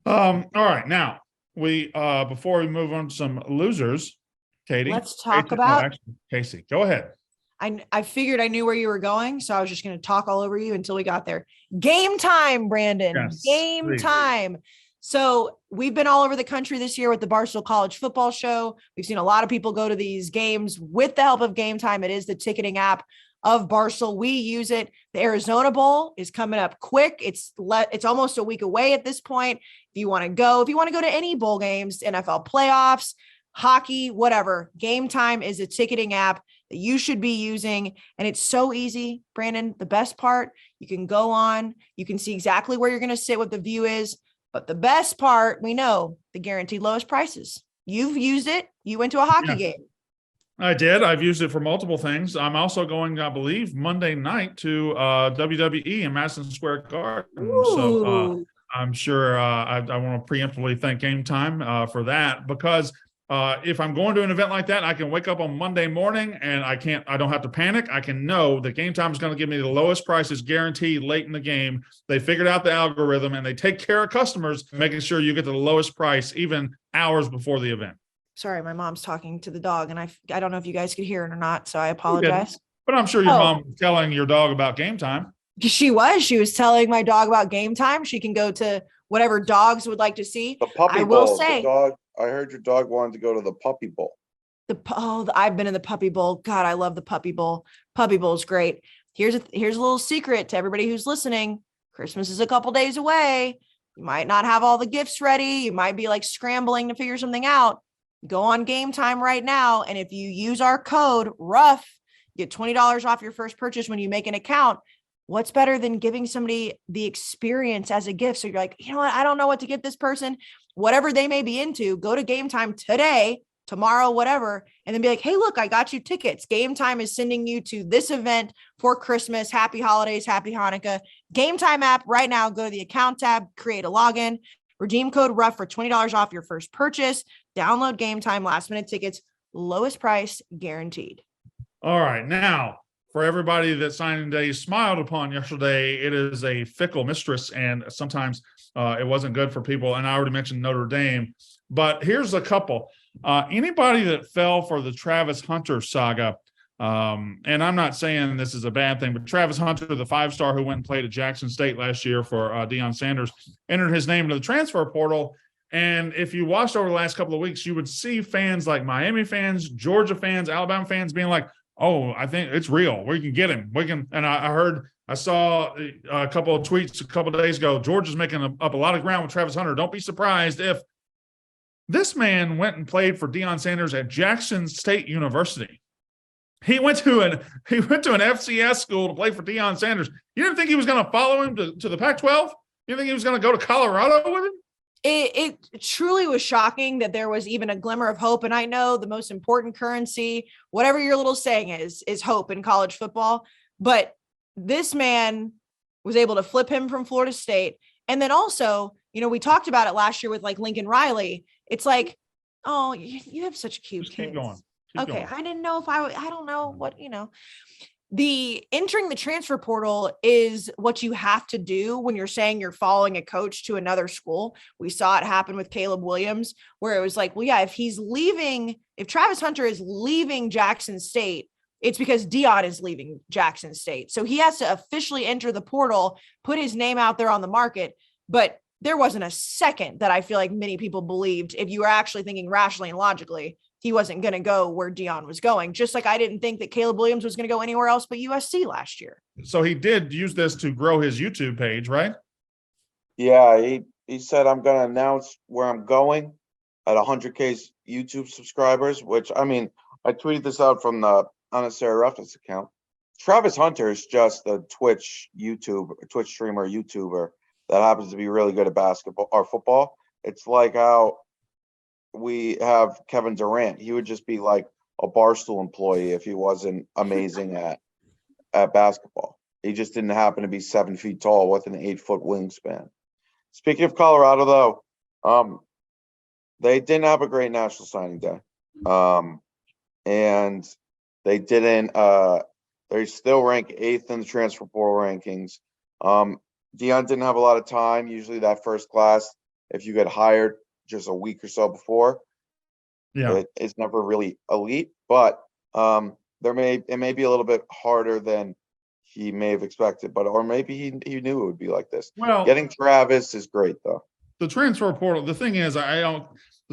All right. Now we before we move on to some losers, Katie. Let's talk about Casey. Go ahead. I figured I knew where you were going, so I was just going to talk all over you until we got there. Game time, Brandon. Yes, Game please. time. So we've been all over the country this year with the Barstool College Football Show. We've seen a lot of people go to these games with the help of Game Time. It is the ticketing app of Barstool. We use it. The Arizona Bowl is coming up quick. It's almost a week away at this point. If you want to go to any bowl games, NFL playoffs, hockey, whatever, Game Time is a ticketing app that you should be using. And it's so easy, Brandon. The best part, you can go on, you can see exactly where you're going to sit, what the view is. But the best part, we know the guaranteed lowest prices. You've used it. You went to a hockey game. I did. I've used it for multiple things. I'm also going, I believe, Monday night to WWE in Madison Square Garden. Ooh. So I'm sure I want to preemptively thank Game Time for that, because if I'm going to an event like that, I can wake up on Monday morning and I don't have to panic. I can know that Game Time is going to give me the lowest prices guaranteed late in the game. They figured out the algorithm and they take care of customers, making sure you get the lowest price even hours before the event. Sorry, my mom's talking to the dog, and I don't know if you guys could hear it or not, so I apologize. But I'm sure your mom was telling your dog about Game Time. She was telling my dog about Game Time. She can go to whatever dogs would like to see. The puppy I will bowl. say- The dog. I heard your dog wanted to go to the puppy bowl. I've been in the puppy bowl. God, I love the puppy bowl. Puppy bowl is great. Here's a little secret to everybody who's listening. Christmas is a couple days away. You might not have all the gifts ready. You might be like scrambling to figure something out. Go on Game Time right now. And if you use our code RUFF, get $20 off your first purchase when you make an account. What's better than giving somebody the experience as a gift? So you're like, you know what? I don't know what to get this person. Whatever they may be into, go to Game Time today, tomorrow, whatever, and then be like, hey, look, I got you tickets. Game Time is sending you to this event for Christmas. Happy holidays, happy Hanukkah. Game Time app right now. Go to the account tab, create a login, redeem code RUFF for $20 off your first purchase. Download Game Time, last minute tickets, lowest price guaranteed. All right. Now, for everybody that signing day smiled upon yesterday, it is a fickle mistress, and sometimes it wasn't good for people. And I already mentioned Notre Dame, but here's a couple. Anybody that fell for the Travis Hunter saga, and I'm not saying this is a bad thing, but Travis Hunter, the 5-star who went and played at Jackson State last year for Deion Sanders, entered his name into the transfer portal. And if you watched over the last couple of weeks, you would see fans like Miami fans, Georgia fans, Alabama fans being like, oh, I think it's real. We can get him. We can. And I saw a couple of tweets a couple of days ago. Georgia's making up a lot of ground with Travis Hunter. Don't be surprised if this man went and played for Deion Sanders at Jackson State University. He went to an FCS school to play for Deion Sanders. You didn't think he was going to follow him to the Pac-12? You think he was going to go to Colorado with him? It truly was shocking that there was even a glimmer of hope. And I know the most important currency, whatever your little saying is hope in college football. But this man was able to flip him from Florida State. And then also, we talked about it last year with like Lincoln Riley. It's like, oh, you have such cute Just kids. keep going. Keep Okay. going. I didn't know if I don't know what, the entering the transfer portal is what you have to do when you're saying you're following a coach to another school. We saw it happen with Caleb Williams, where it was like, well, yeah, if Travis Hunter is leaving Jackson State, it's because Deion is leaving Jackson State. So he has to officially enter the portal, put his name out there on the market. But there wasn't a second that I feel like many people believed, if you were actually thinking rationally and logically, he wasn't going to go where Deion was going. Just like I didn't think that Caleb Williams was going to go anywhere else but USC last year. So he did use this to grow his YouTube page, right? Yeah, he said, I'm going to announce where I'm going at 100K YouTube subscribers, which, I mean, I tweeted this out from the Unnecessary Roughness account. Travis Hunter is just a Twitch streamer, YouTuber that happens to be really good at basketball or football. It's like how we have Kevin Durant. He would just be like a Barstool employee if he wasn't amazing at basketball. He just didn't happen to be 7 feet tall with an 8-foot wingspan. Speaking of Colorado, though, they didn't have a great national signing day. And they didn't, they still rank 8th in the transfer portal rankings. Deion didn't have a lot of time. Usually that first class, if you get hired just a week or so before, it's never really elite, but it may be a little bit harder than he may have expected, or maybe he knew it would be like this. Well, getting Travis is great though. The transfer portal, the thing is, the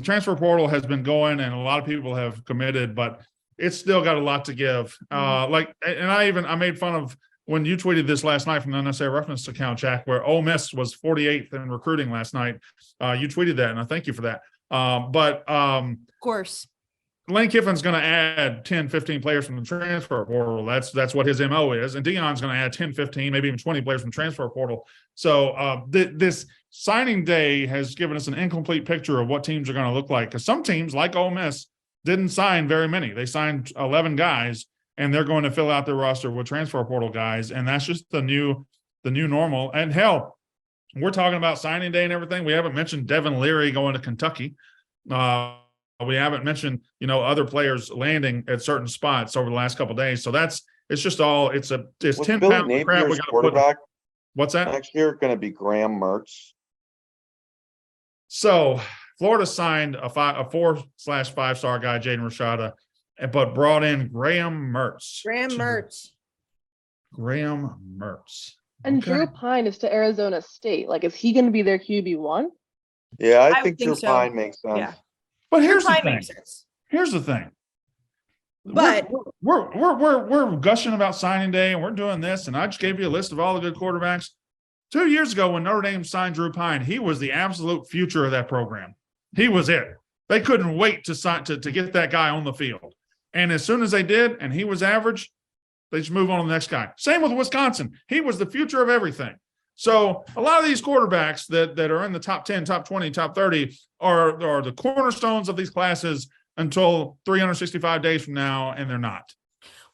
transfer portal has been going and a lot of people have committed, but it's still got a lot to give. I made fun of when you tweeted this last night from the Unnecessary Roughness account, Jack, where Ole Miss was 48th in recruiting last night. You tweeted that, and I thank you for that. Of course, Lane Kiffin's going to add 10, 15 players from the transfer portal. That's what his MO is. And Deion's going to add 10, 15, maybe even 20 players from the transfer portal. So this signing day has given us an incomplete picture of what teams are going to look like. Because some teams, like Ole Miss, didn't sign very many. They signed 11 guys, and they're going to fill out their roster with transfer portal guys. And that's just the new normal. And hell, we're talking about signing day and everything. We haven't mentioned Devin Leary going to Kentucky. We haven't mentioned, other players landing at certain spots over the last couple of days. So it's 10 pounds of crap we got to put. What's that? Next year going to be Graham Mertz. So Florida signed a 4/5-star guy, Jaden Rashada, but brought in Graham Mertz. Graham Mertz. Graham Mertz. And Okay. Drew Pine is to Arizona State. Like, is he going to be their QB1? Yeah, I I would think think Drew so. Pine makes sense. Yeah. But Drew here's the Pine thing. makes sense. Here's the thing. But We're gushing about signing day and we're doing this. And I just gave you a list of all the good quarterbacks. 2 years ago, when Notre Dame signed Drew Pine, he was the absolute future of that program. He was it. They couldn't wait to get that guy on the field. And as soon as they did, and he was average, they just move on to the next guy. Same with Wisconsin. He was the future of everything. So a lot of these quarterbacks that are in the top 10, top 20, top 30 are the cornerstones of these classes until 365 days from now, and they're not.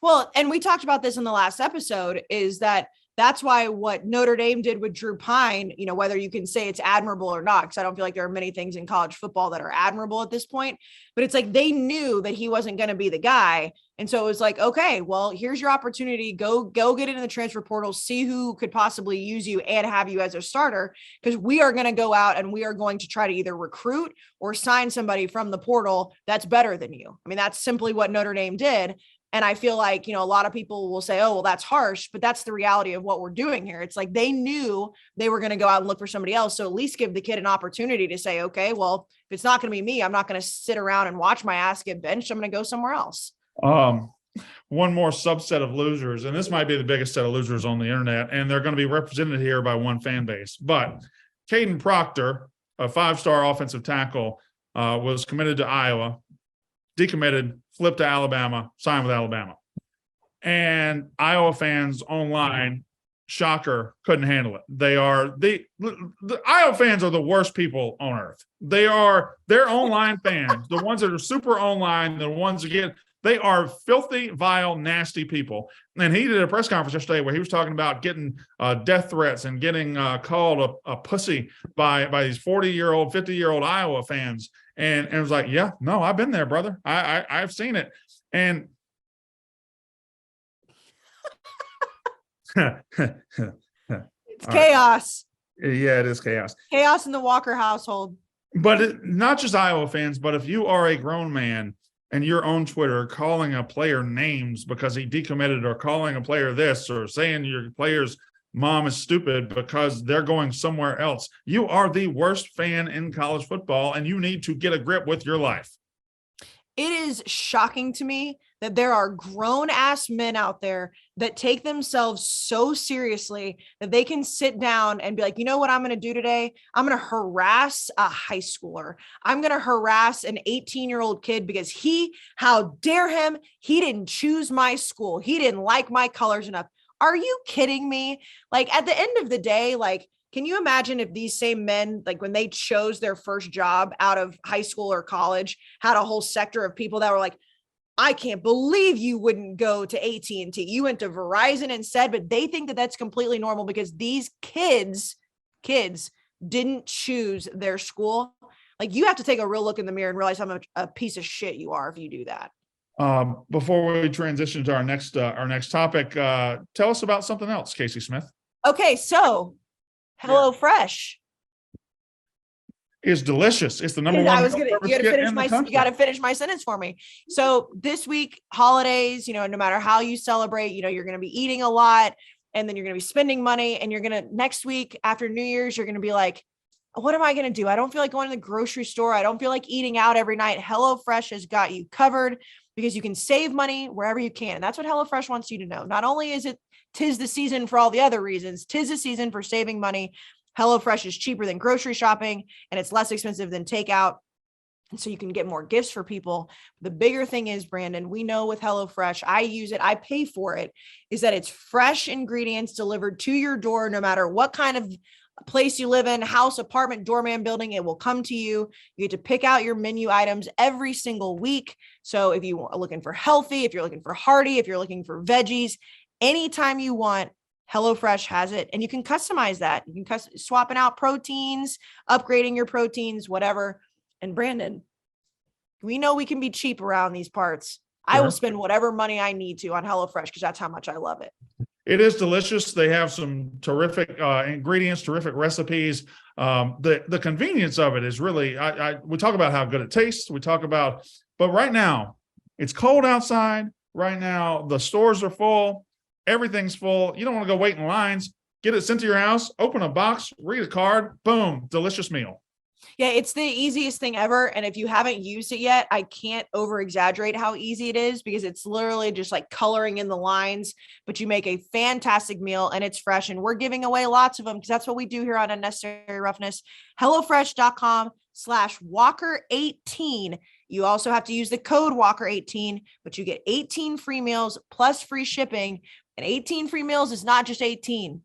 well, and we talked about this in the last episode, is that's why what Notre Dame did with Drew Pine, whether you can say it's admirable or not, because I don't feel like there are many things in college football that are admirable at this point, but it's like they knew that he wasn't going to be the guy. And so it was like, okay, well, here's your opportunity. Go get into the transfer portal, see who could possibly use you and have you as a starter, because we are going to go out and we are going to try to either recruit or sign somebody from the portal that's better than you. I mean, that's simply what Notre Dame did. And I feel like, a lot of people will say, oh, well, that's harsh, but that's the reality of what we're doing here. It's like they knew they were going to go out and look for somebody else. So at least give the kid an opportunity to say, okay, well, if it's not going to be me, I'm not going to sit around and watch my ass get benched. I'm going to go somewhere else. One more subset of losers, and this might be the biggest set of losers on the internet, and they're going to be represented here by one fan base. But Caden Proctor, a 5-star offensive tackle, was committed to Iowa, decommitted, flipped to Alabama, signed with Alabama. And Iowa fans online, shocker, couldn't handle it. They are the Iowa fans are the worst people on earth. They are their online fans, the ones that are super online, the ones that get, they are filthy, vile, nasty people. And he did a press conference yesterday where he was talking about getting death threats and getting called a pussy by these 40-year-old, 50-year-old Iowa fans. And it was like, yeah, no, I've been there, brother. I've seen it. And It's chaos. Yeah, it is chaos. Chaos in the Walker household. But not just Iowa fans, but if you are a grown man and you're on Twitter calling a player names because he decommitted, or calling a player this, or saying your player's mom is stupid because they're going somewhere else, you are the worst fan in college football, and you need to get a grip with your life. It is shocking to me that there are grown ass men out there that take themselves so seriously that they can sit down and be like, you know what I'm going to do today? I'm going to harass a high schooler. I'm going to harass an 18-year-old kid because how dare him? He didn't choose my school. He didn't like my colors enough. Are you kidding me? Like, at the end of the day, like, can you imagine if these same men, like when they chose their first job out of high school or college, had a whole sector of people that were like, I can't believe you wouldn't go to AT&T. You went to Verizon instead, but they think that that's completely normal because these kids didn't choose their school. Like, you have to take a real look in the mirror and realize how much a piece of shit you are if you do that. Before we transition to our next topic, tell us about something else, Casey Smith. Okay, so HelloFresh is delicious. It's the number one. You got to finish my sentence for me. So this week, holidays, no matter how you celebrate, you're going to be eating a lot, and then you're going to be spending money, and next week after New Year's, you're going to be like, what am I going to do? I don't feel like going to the grocery store. I don't feel like eating out every night. HelloFresh has got you covered because you can save money wherever you can. And that's what HelloFresh wants you to know. Not only is it 'tis the season for all the other reasons, 'tis the season for saving money. HelloFresh is cheaper than grocery shopping, and it's less expensive than takeout. And so you can get more gifts for people. The bigger thing is, Brandon, we know with HelloFresh, I use it, I pay for it, is that it's fresh ingredients delivered to your door, no matter what kind of place you live in, house, apartment, doorman, building, it will come to you. You get to pick out your menu items every single week. So if you are looking for healthy, if you're looking for hearty, if you're looking for veggies, anytime you want, HelloFresh has it, and you can customize that. You can swapping out proteins, upgrading your proteins, whatever. And Brandon, we know we can be cheap around these parts. Sure. I will spend whatever money I need to on HelloFresh because that's how much I love it. It is delicious. They have some terrific ingredients, terrific recipes. The convenience of it is really, we talk about how good it tastes. But right now it's cold outside. Right now, the stores are full. Everything's full. You don't want to go wait in lines. get it sent to your house, open a box, read a card, boom, delicious meal. Yeah, it's the easiest thing ever. And if you haven't used it yet, I can't over exaggerate how easy it is because it's literally just like coloring in the lines, but you make a fantastic meal and it's fresh. And we're giving away lots of them because that's what we do here on Unnecessary Roughness. HelloFresh.com/Walker18. You also have to use the code Walker18, but you get 18 free meals plus free shipping. And 18 free meals is not just 18.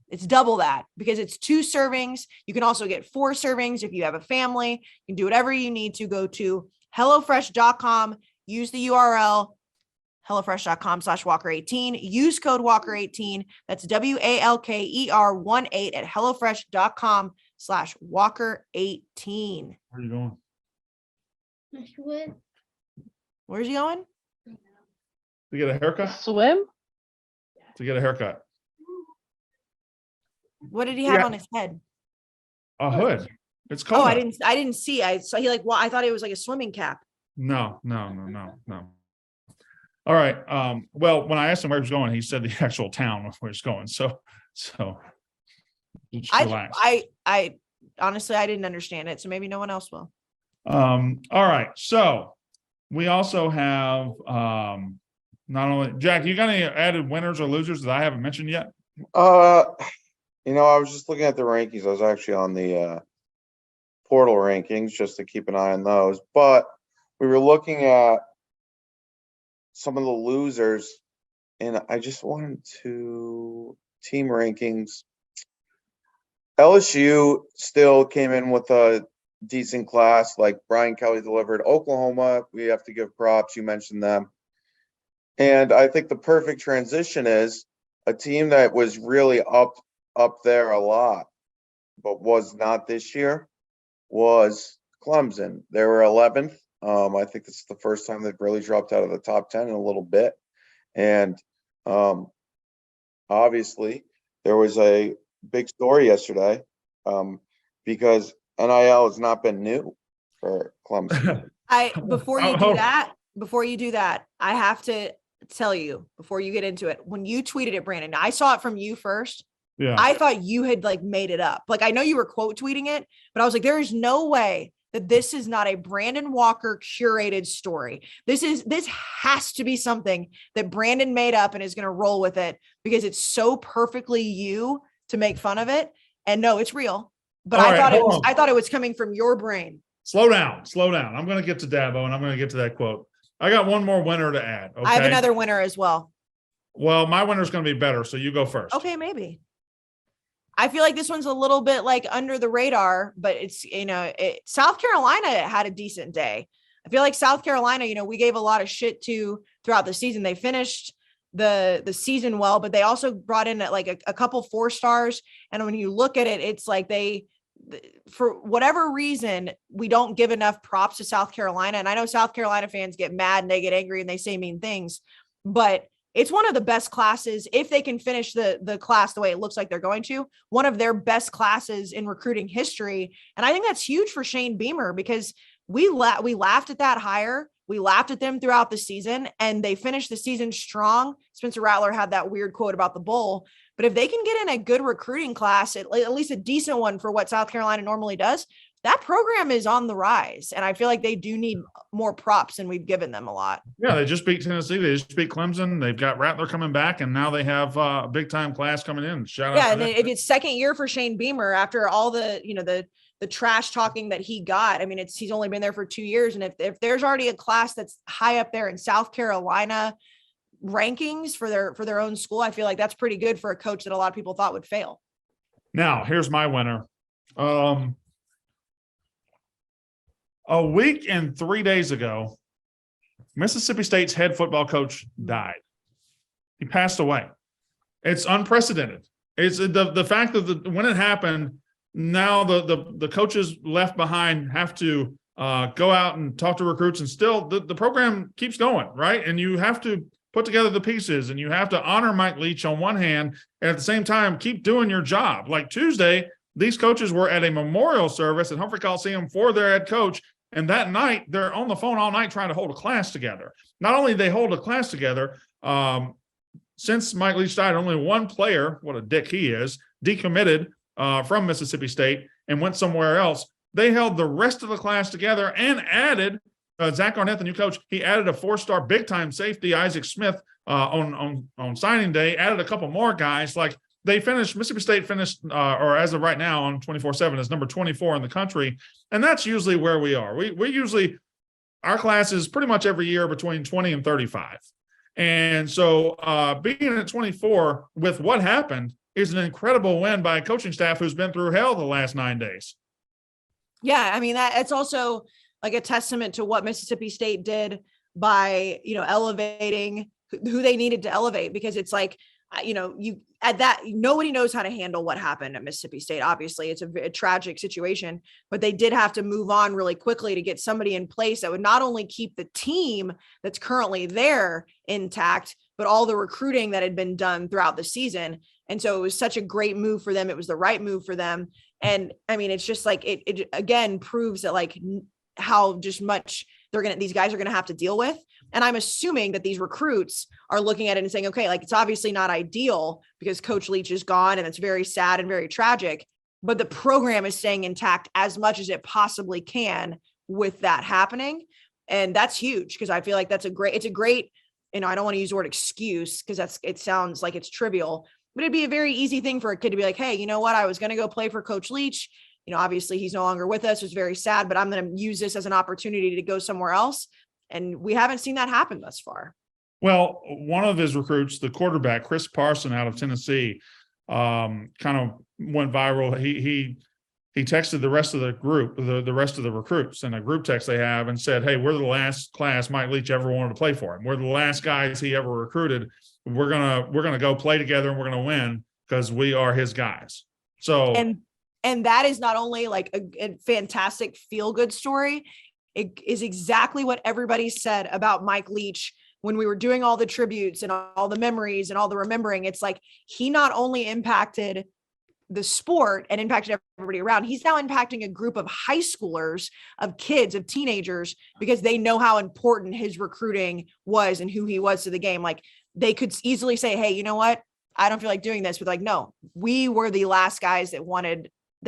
It's double that because it's 2 servings. You can also get 4 servings if you have a family. You can do whatever you need to. Go to HelloFresh.com, use the URL HelloFresh.com/Walker18, use code Walker18. That's WALKER18 at HelloFresh.com/Walker18. Where are you going? What? Where's he going? To get a haircut? Swim? To get a haircut. What did he have Yeah. on his head? A hood. It's cold. Oh, out. I didn't see. I saw he well, I thought it was like a swimming cap. No. All right. Well, when I asked him where he was going, he said the actual town where he's going. So just relax. I honestly, I didn't understand it. So maybe no one else will. All right. So we also have not only Jack, you got any added winners or losers that I haven't mentioned yet? I was just looking at the rankings. I was actually on the portal rankings just to keep an eye on those. But we were looking at some of the losers, and I just wanted to team rankings. LSU still came in with a decent class, like Brian Kelly delivered. Oklahoma, we have to give props. You mentioned them. And I think the perfect transition is a team that was really up there a lot, but was not this year, was Clemson. They were 11th. I think this is the first time they've really dropped out of the top 10 in a little bit. And obviously, there was a big story yesterday because NIL has not been new for Clemson. Before you do that, I have to tell you before you get into it, when you tweeted it, Brandon, I saw it from you first. Yeah. I thought you had like made it up. Like, I know you were quote tweeting it, but I was like, there is no way that this is not a Brandon Walker curated story. This has to be something that Brandon made up and is going to roll with it because it's so perfectly you to make fun of it. And no, it's real. But I thought it was coming from your brain. Slow down. I'm going to get to Dabo and I'm going to get to that quote. I got one more winner to add. Okay? I have another winner as well. Well, my winner is going to be better. So you go first. Okay, maybe. I feel like this one's a little bit like under the radar, but it's, South Carolina had a decent day. I feel like South Carolina, we gave a lot of shit to throughout the season. They finished the season well, but they also brought in like a couple 4 stars. And when you look at it, it's like for whatever reason, we don't give enough props to South Carolina. And I know South Carolina fans get mad and they get angry and they say mean things, but it's one of the best classes. If they can finish the class the way it looks like they're going to, one of their best classes in recruiting history. And I think that's huge for Shane Beamer because we laughed at that hire. We laughed at them throughout the season and they finished the season strong. Spencer Rattler had that weird quote about the bowl, but if they can get in a good recruiting class, at least a decent one for what South Carolina normally does, that program is on the rise. And I feel like they do need more props than we've given them a lot. Yeah, they just beat Tennessee. They just beat Clemson. They've got Rattler coming back, and now they have a big-time class coming in. Shout out. Yeah, and if it's second year for Shane Beamer after all the trash talking that he got, I mean, he's only been there for 2 years. And if there's already a class that's high up there in South Carolina rankings for their own school, I feel like that's pretty good for a coach that a lot of people thought would fail. Now, here's my winner. A week and 3 days ago, Mississippi State's head football coach died. He passed away. It's unprecedented. It's the fact that when it happened, now the coaches left behind have to go out and talk to recruits, and still the program keeps going, right? And you have to put together the pieces, and you have to honor Mike Leach on one hand, and at the same time keep doing your job. Like Tuesday, these coaches were at a memorial service at Humphrey Coliseum for their head coach. And that night, they're on the phone all night trying to hold a class together. Not only they hold a class together, since Mike Leach died, only one player, what a dick he is, decommitted from Mississippi State and went somewhere else. They held the rest of the class together and added Zach Arnett, the new coach. He added a 4-star big-time safety, Isaac Smith, on signing day. Added a couple more guys. Like they finished. Mississippi State finished, or as of right now, on 24/7 is number 24 in the country, and that's usually where we are. We usually our class is pretty much every year between 20 and 35, and so being at 24 with what happened is an incredible win by a coaching staff who's been through hell the last 9 days. Yeah, I mean it's also like a testament to what Mississippi State did by, elevating who they needed to elevate, because it's like, you at that, nobody knows how to handle what happened at Mississippi State. Obviously, it's a tragic situation, but they did have to move on really quickly to get somebody in place that would not only keep the team that's currently there intact, but all the recruiting that had been done throughout the season. And so it was such a great move for them. It was the right move for them. And I mean, it's just like, it again proves that like how just much these guys are going to have to deal with. And I'm assuming that these recruits are looking at it and saying, okay, like it's obviously not ideal because Coach Leach is gone and it's very sad and very tragic, but the program is staying intact as much as it possibly can with that happening. And that's huge because I feel like it's a great, I don't want to use the word excuse because it sounds like it's trivial, but it'd be a very easy thing for a kid to be like, hey, you know what? I was going to go play for Coach Leach. Obviously he's no longer with us. It's very sad, but I'm going to use this as an opportunity to go somewhere else. And we haven't seen that happen thus far. Well, one of his recruits, the quarterback, Chris Parson out of Tennessee, kind of went viral. He texted the rest of the group, the rest of the recruits in a group text they have and said, hey, we're the last class Mike Leach ever wanted to play for him. We're the last guys he ever recruited. We're gonna go play together and we're gonna win because we are his guys. So and that is not only like a fantastic feel-good story, it is exactly what everybody said about Mike Leach when we were doing all the tributes and all the memories and all the remembering. It's like he not only impacted the sport and impacted everybody around, he's now impacting a group of high schoolers, of kids, of teenagers, because they know how important his recruiting was and who he was to the game. Like they could easily say, hey, you know what? I don't feel like doing this. But like, no, we were the last guys that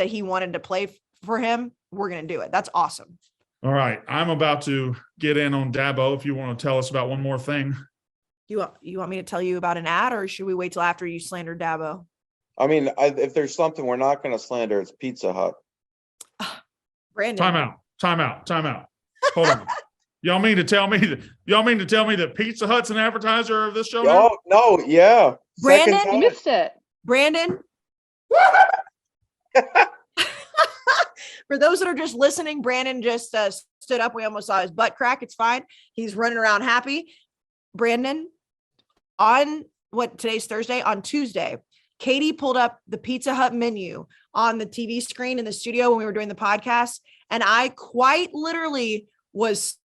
he wanted to play for him. We're going to do it. That's awesome. All right. I'm about to get in on Dabo. If you want to tell us about one more thing. You want me to tell you about an ad, or should we wait till after you slander Dabo? I mean, if there's something we're not going to slander, it's Pizza Hut. Brandon. Time out. Hold on. Y'all mean to tell me that Pizza Hut's an advertiser of this show now? Oh, no. Yeah. Brandon, Second You time. missed it. Brandon. For those that are just listening, Brandon just stood up. We almost saw his butt crack. It's fine. He's running around happy. Brandon, on today's Thursday, on Tuesday, Katie pulled up the Pizza Hut menu on the TV screen in the studio when we were doing the podcast. And I quite literally was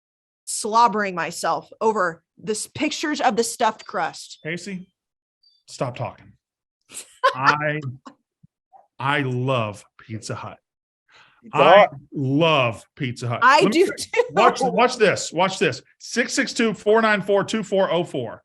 slobbering myself over this pictures of the stuffed crust. Casey, stop talking. I love Pizza Hut. I love Pizza Hut. I do too. Watch this. 662-494-2404.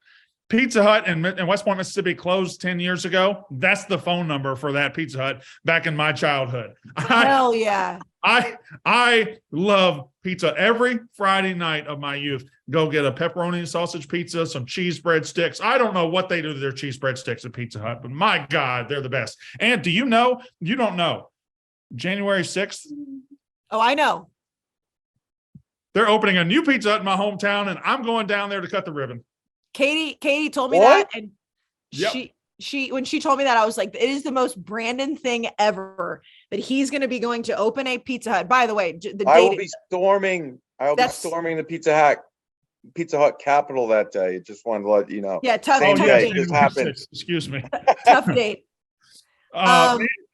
Pizza Hut in West Point, Mississippi closed 10 years ago. That's the phone number for that Pizza Hut back in my childhood. Hell yeah. I love pizza. Every Friday night of my youth, go get a pepperoni and sausage pizza, some cheese bread sticks. I don't know what they do to their cheese bread sticks at Pizza Hut, but my God, they're the best. And do you know? You don't know. January 6th. Oh, I know. They're opening a new Pizza Hut in my hometown, and I'm going down there to cut the ribbon. Katie told me What? that, and Yep. she when she told me that, I was like, it is the most Brandon thing ever that he's going to be going to open a Pizza Hut. By the way, the I will date be storming. The Pizza Hut Capitol that day. Just wanted to let you know. yeah, tough Same day. date. This happened. Excuse me. Tough date.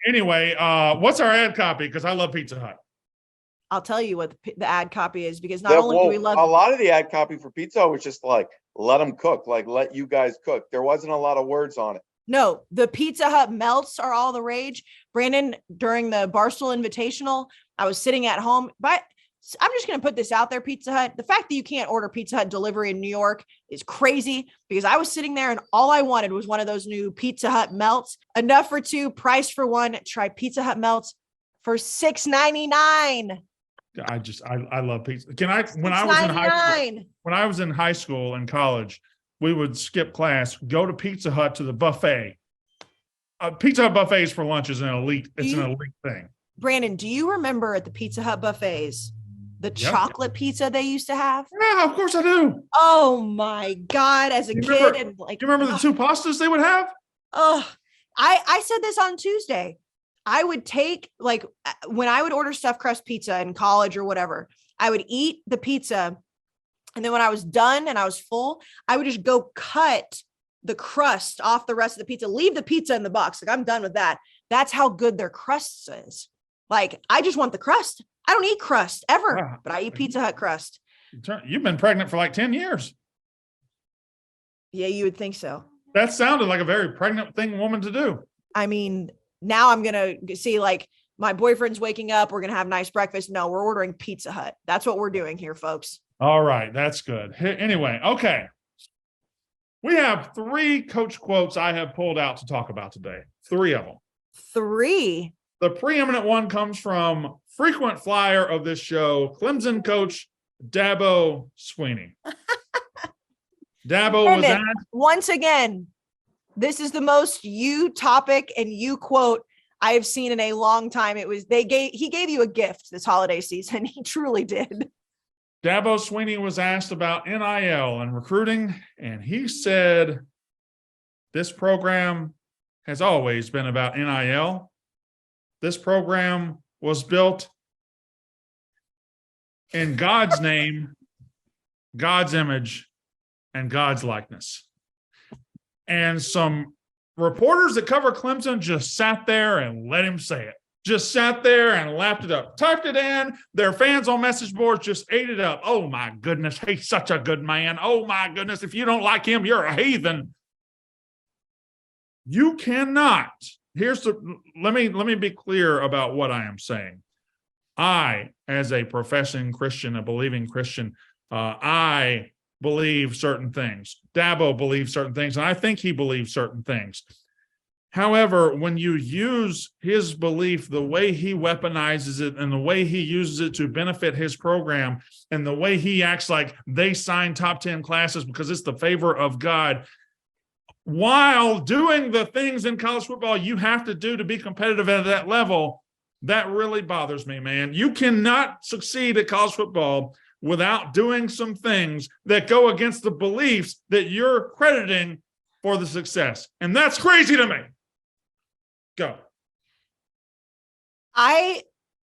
Anyway, what's our ad copy? Because I love Pizza Hut. I'll tell you what the ad copy is, because Yeah, not only do well, we love a lot of the ad copy for Pizza Hut was just like, let them cook, like let you guys cook. There wasn't a lot of words on it. No, the Pizza Hut melts are all the rage. Brandon, during the Barstool Invitational, I was sitting at home, but I'm just going to put this out there, Pizza Hut. The fact that you can't order Pizza Hut delivery in New York is crazy, because I was sitting there and all I wanted was one of those new Pizza Hut melts. Enough for two, price for one. Try Pizza Hut melts for $6.99. I love pizza. When I was in high school and college, we would skip class, go to Pizza Hut to the buffet. Pizza Hut buffets for lunch is an elite thing. Brandon, do you remember at the Pizza Hut buffets, the chocolate pizza they used to have? Yeah, of course I do. Oh my God. As a kid. And like, do you remember the two pastas they would have? Oh, I said this on Tuesday. I would take, like, when I would order stuffed crust pizza in college or whatever, I would eat the pizza. And then when I was done and I was full, I would just go cut the crust off the rest of the pizza, leave the pizza in the box. Like, I'm done with that. That's how good their crust is. Like, I just want the crust. I don't eat crust ever, Wow. but I eat Pizza Hut crust. You've been pregnant for like 10 years. Yeah, you would think so. That sounded like a very pregnant woman to do. I mean, now I'm going to see, like, my boyfriend's waking up. We're going to have nice breakfast. No, we're ordering Pizza Hut. That's what we're doing here, folks. All right. That's good. Anyway, okay. We have 3 coach quotes I have pulled out to talk about today. 3 of them. 3. The preeminent one comes from frequent flyer of this show, Clemson coach Dabo Sweeney. Dabo was asked. Once again, this is the most you topic and you quote I have seen in a long time. He gave you a gift this holiday season. He truly did. Dabo Sweeney was asked about NIL and recruiting, and he said, this program has always been about NIL. This program was built in God's name, God's image, and God's likeness. And some reporters that cover Clemson just sat there and let him say it. Just sat there and lapped it up, typed it in. Their fans on message boards just ate it up. Oh my goodness, he's such a good man. Oh my goodness, if you don't like him, you're a heathen. You cannot. Let me be clear about what I am saying. I, as a professing Christian, a believing Christian, I believe certain things. Dabo believes certain things, and I think he believes certain things. However, when you use his belief, the way he weaponizes it and the way he uses it to benefit his program and the way he acts like they sign top 10 classes because it's the favor of God, while doing the things in college football you have to do to be competitive at that level, that really bothers me, man. You cannot succeed at college football without doing some things that go against the beliefs that you're crediting for the success. And that's crazy to me. Go. I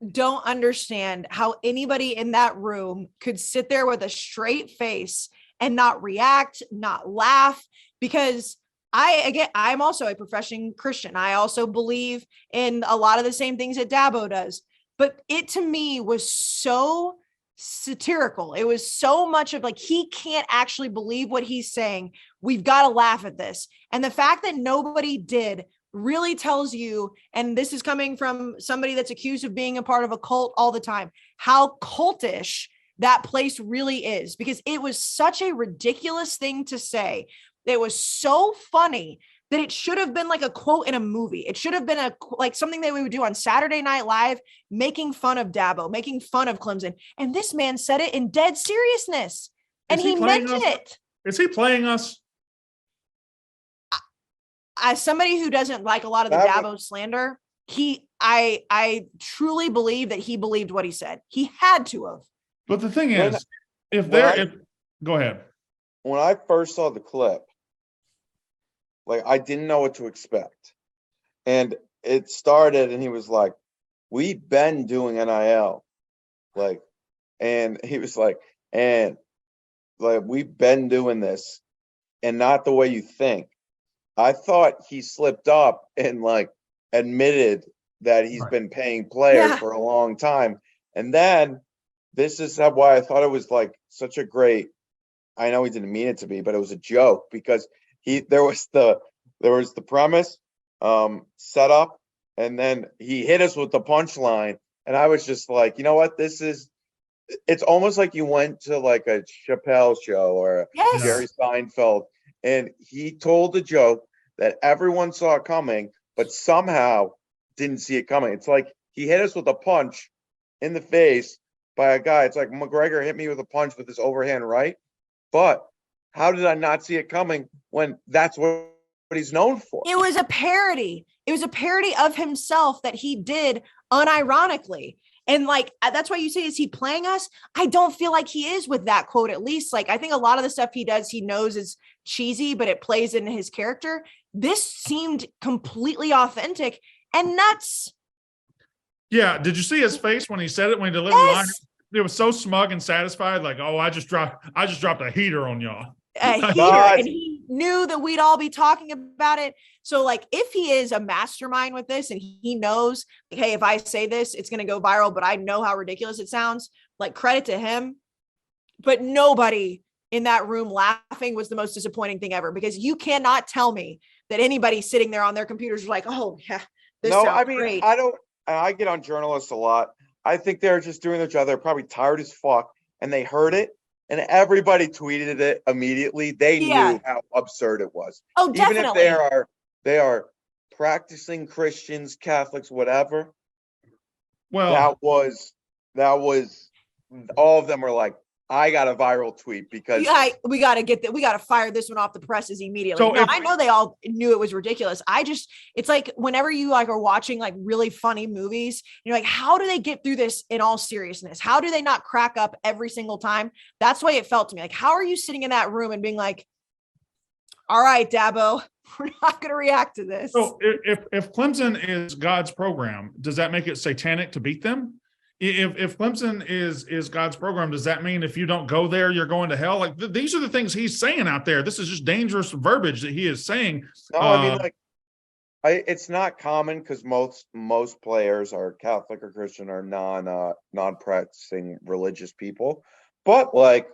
don't understand how anybody in that room could sit there with a straight face and not react, not laugh, because I'm also a professing Christian. I also believe in a lot of the same things that Dabo does, but it to me was so satirical. It was so much of like, he can't actually believe what he's saying. We've got to laugh at this. And the fact that nobody did really tells you, and this is coming from somebody that's accused of being a part of a cult all the time, how cultish that place really is, because it was such a ridiculous thing to say. It was so funny that it should have been like a quote in a movie. It should have been like something that we would do on Saturday Night Live, making fun of Dabo, making fun of Clemson. And this man said it in dead seriousness. And he meant it. Is he playing us? As somebody who doesn't like a lot of the Dabo slander, I truly believe that he believed what he said. He had to have. But the thing is, go ahead. When I first saw the clip, like, I didn't know what to expect. And it started and he was like, we've been doing NIL. Like, and he was like, and like, we've been doing this and not the way you think. I thought he slipped up and like admitted that he's been paying players for a long time. And then this is why I thought it was like such a great, I know he didn't mean it to be, but it was a joke because there was the premise set up, and then he hit us with the punchline, and I was just like, you know what, this is it's almost like you went to like a Chappelle show or a Yes. Jerry Seinfeld, and he told a joke that everyone saw coming, but somehow didn't see it coming. It's like he hit us with a punch in the face by a guy. It's like McGregor hit me with a punch with his overhand right. But how did I not see it coming when that's what he's known for? It was a parody. It was a parody of himself that he did unironically. And like, that's why you say, is he playing us? I don't feel like he is with that quote, at least. Like, I think a lot of the stuff he does, he knows is cheesy, but it plays into his character. This seemed completely authentic and nuts. Yeah. Did you see his face when he said it, when he delivered the line? It was so smug and satisfied. Like, oh, I just dropped a heater on y'all. A heater, and he knew that we'd all be talking about it. So like, if he is a mastermind with this and he knows, like, hey, if I say this, it's going to go viral, but I know how ridiculous it sounds, like, credit to him. But nobody in that room laughing was the most disappointing thing ever, because you cannot tell me that anybody sitting there on their computers was like, oh yeah, this sounds great. I get on journalists a lot. I think they're just doing their job. They're probably tired as fuck, and they heard it. And everybody tweeted it immediately. They knew how absurd it was. Oh, definitely. Even if they are practicing Christians, Catholics, whatever. Well, that was all of them were like, I got a viral tweet because we got to get that. We got to fire this one off the presses immediately. So now, I know they all knew it was ridiculous. It's like whenever you like are watching like really funny movies, you're like, how do they get through this in all seriousness? How do they not crack up every single time? That's the way it felt to me. Like, how are you sitting in that room and being like, all right, Dabo, we're not going to react to this. So if Clemson is God's program, does that make it satanic to beat them? If Clemson is God's program, does that mean if you don't go there, you're going to hell? Like these are the things he's saying out there. This is just dangerous verbiage that he is saying. No, I mean, like, it's not common because most players are Catholic or Christian or non-practicing religious people. But like,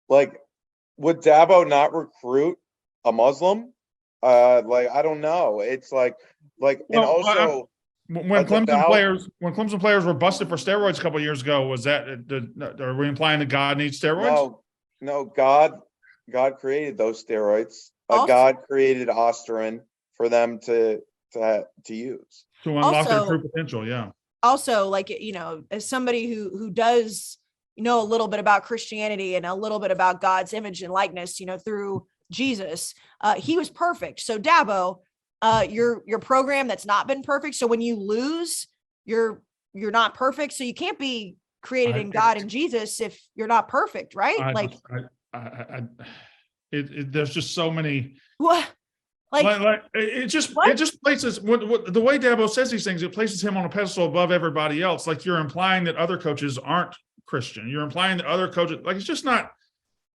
would Dabo not recruit a Muslim? Like, I don't know. It's like, and also. When Clemson players were busted for steroids a couple of years ago, was that are we implying that God needs steroids? No. God created those steroids. God created Osterin for them to use to unlock their true potential. Yeah. Also, like, as somebody who does know a little bit about Christianity and a little bit about God's image and likeness, through Jesus, he was perfect. So Dabo, your program that's not been perfect. So when you lose, you're not perfect. So you can't be created in God and Jesus if you're not perfect, right? There's just so many. What? It just places the way Dabo says these things. It places him on a pedestal above everybody else. Like you're implying that other coaches aren't Christian. You're implying that other coaches, like, it's just not.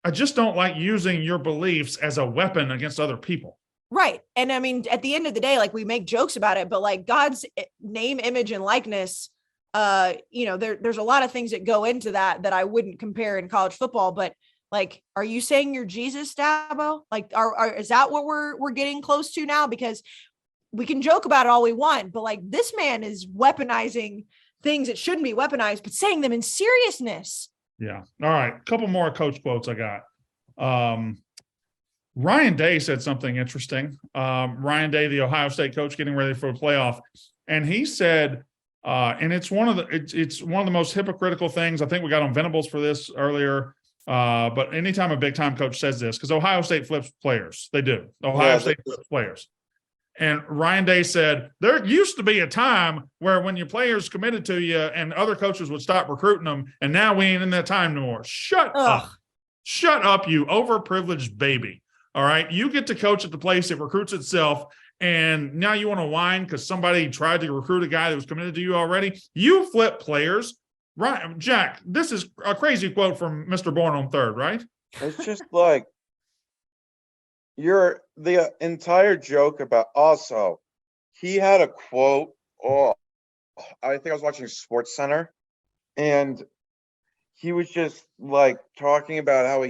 I just don't like using your beliefs as a weapon against other people. Right. And I mean, at the end of the day, like, we make jokes about it, but like God's name, image, and likeness, there's a lot of things that go into that I wouldn't compare in college football. But like, are you saying you're Jesus, Dabo? Like, is that what we're getting close to now? Because we can joke about it all we want, but like, this man is weaponizing things that shouldn't be weaponized, but saying them in seriousness. Yeah. All right. A couple more coach quotes I got. Ryan Day said something interesting. Ryan Day, the Ohio State coach, getting ready for a playoff, and he said, and it's one of the most hypocritical things. I think we got on Venables for this earlier. But anytime a big time coach says this, because Ohio State flips players, they do. Ohio State flips players. And Ryan Day said, there used to be a time where when your players committed to you and other coaches would stop recruiting them, and now we ain't in that time no more. Shut up. Shut up, you overprivileged baby. All right. You get to coach at the place that recruits itself. And now you want to whine because somebody tried to recruit a guy that was committed to you already. You flip players. Right. Jack, this is a crazy quote from Mr. Born on Third, right? It's just like the entire joke about also he had a quote. Oh, I think I was watching Sports Center, and he was just like talking about how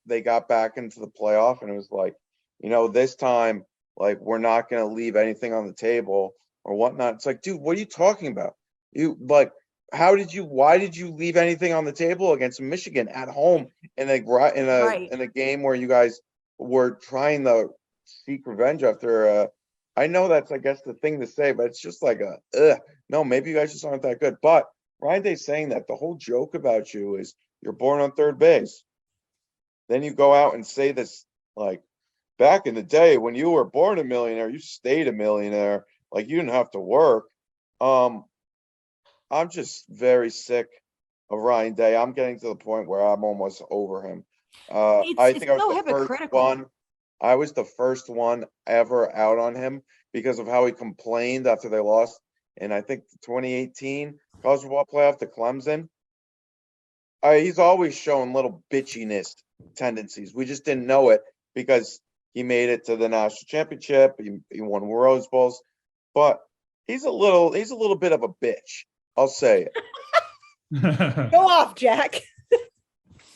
they got back into the playoff, and it was like, this time, like, we're not going to leave anything on the table or whatnot. It's like, dude, what are you talking about? You like, why did you leave anything on the table against Michigan at home Right. in a game where you guys were trying to seek revenge after I know that's I guess the thing to say, but it's just like no, maybe you guys just aren't that good. But Ryan Day's saying that the whole joke about you is you're born on third base. Then you go out and say this like back in the day when you were born a millionaire, you stayed a millionaire, like you didn't have to work. I'm just very sick of Ryan Day. I'm getting to the point where I'm almost over him. I It's think I was so the first hypocritical. one. I was the first one ever out on him because of how he complained after they lost in I think the 2018 college football playoff to Clemson. He's always shown little bitchiness tendencies. We just didn't know it because he made it to the national championship. He won Rose Bowls, but he's a little bit of a bitch. I'll say it. Go off, Jack.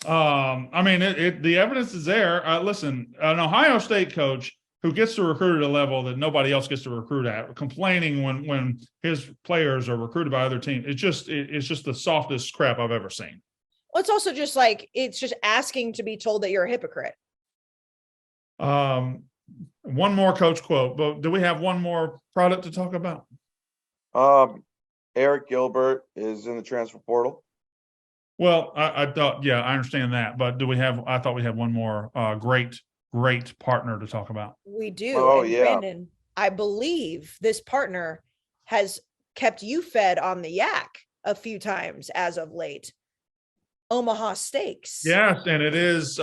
I mean, the evidence is there. Listen, an Ohio State coach who gets to recruit at a level that nobody else gets to recruit at, complaining when his players are recruited by other teams. It's just the softest crap I've ever seen. Well, it's also just like, it's just asking to be told that you're a hypocrite. One more coach quote, but do we have one more product to talk about? Eric Gilbert is in the transfer portal. Well, I thought, yeah, I understand that, but I thought we had one more great partner to talk about. We do. Oh, and yeah. Brandon, I believe this partner has kept you fed on the yak a few times as of late. Omaha Steaks. Yes, and it is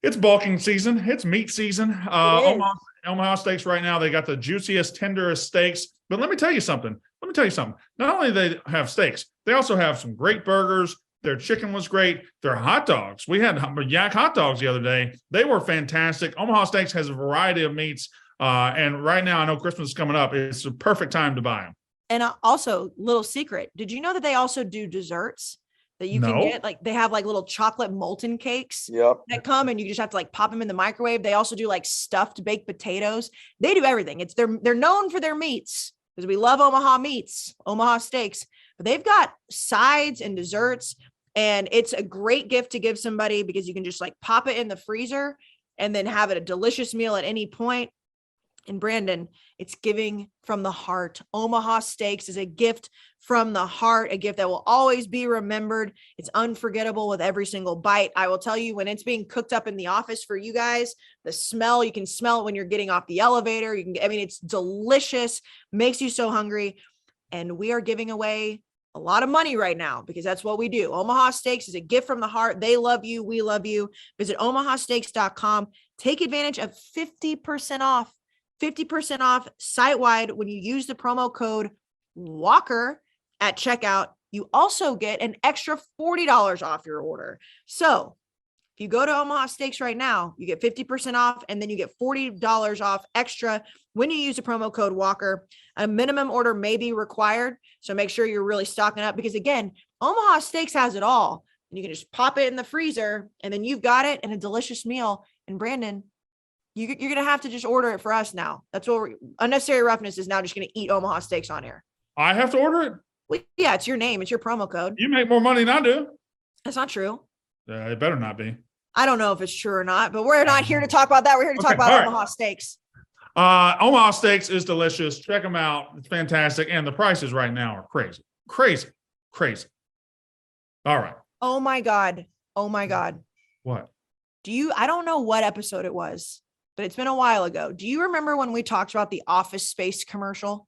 it's bulking season, it's meat season. Omaha Steaks right now, they got the juiciest, tenderest steaks. But let me tell you something. Not only do they have steaks, they also have some great burgers. Their chicken was great. Their hot dogs. We had yak hot dogs the other day. They were fantastic. Omaha Steaks has a variety of meats. And right now, I know Christmas is coming up. It's the perfect time to buy them. And also, little secret. Did you know that they also do desserts that you can No. get? Like they have like little chocolate molten cakes Yep. that come and you just have to like pop them in the microwave. They also do like stuffed baked potatoes. They do everything. They're known for their meats because we love Omaha meats, Omaha Steaks, but they've got sides and desserts. And it's a great gift to give somebody because you can just like pop it in the freezer and then have it a delicious meal at any point. And Brandon, it's giving from the heart. Omaha Steaks is a gift from the heart, a gift that will always be remembered. It's unforgettable with every single bite. I will tell you, when it's being cooked up in the office for you guys, the smell, you can smell it when you're getting off the elevator. It's delicious, makes you so hungry. And we are giving away a lot of money right now because that's what we do. Omaha Steaks is a gift from the heart. They love you. We love you. Visit omahasteaks.com. Take advantage of 50% off. 50% off site-wide when you use the promo code Walker at checkout. You also get an extra $40 off your order. So if you go to Omaha Steaks right now, you get 50% off and then you get $40 off extra when you use the promo code Walker. A minimum order may be required, so make sure you're really stocking up because, again, Omaha Steaks has it all. And you can just pop it in the freezer and then you've got it and a delicious meal. And Brandon, you're going to have to just order it for us now. That's what Unnecessary Roughness is now just going to eat Omaha Steaks on here. I have to order it? Well, yeah, it's your name. It's your promo code. You make more money than I do. That's not true. It better not be. I don't know if it's true or not, but we're not here to talk about that. We're here to talk about all right. Omaha Steaks. Omaha Steaks is delicious. Check them out. It's fantastic. And the prices right now are crazy. All right. Oh my God. What? I don't know what episode it was, but it's been a while ago. Do you remember when we talked about the Office Space commercial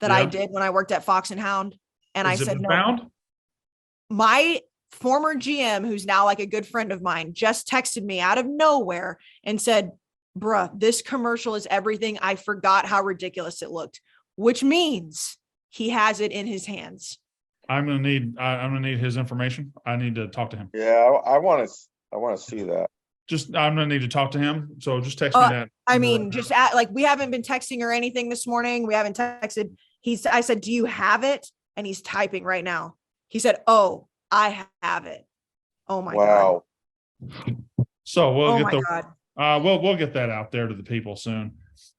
that I did when I worked at Fox and Hound? And I said, no, my former GM, who's now like a good friend of mine, just texted me out of nowhere and said, bruh, this commercial is everything. I forgot how ridiculous it looked, which means he has it in his hands. I'm gonna need his information. I need to talk to him. Yeah, I want to see that. I'm gonna need to talk to him. So just text me that. I mean, we haven't been texting or anything this morning. We haven't texted. I said, do you have it? And he's typing right now. He said, oh, I have it. Oh my God. So we'll Oh get my God. we'll get that out there to the people soon.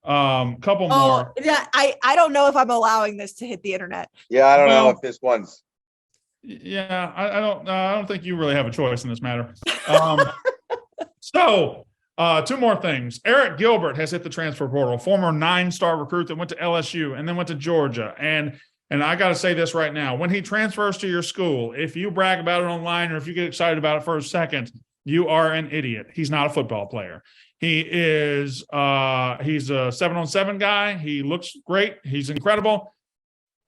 Couple Oh, more. yeah. I don't know if I'm allowing this to hit the internet. Yeah, I don't know Well- if this one's. Yeah, I don't think you really have a choice in this matter. So, two more things. Eric Gilbert has hit the transfer portal, former 9-star recruit that went to LSU and then went to Georgia. And I got to say this right now, when he transfers to your school, if you brag about it online or if you get excited about it for a second, you are an idiot. He's not a football player. He's a 7-on-7 guy. He looks great. He's incredible.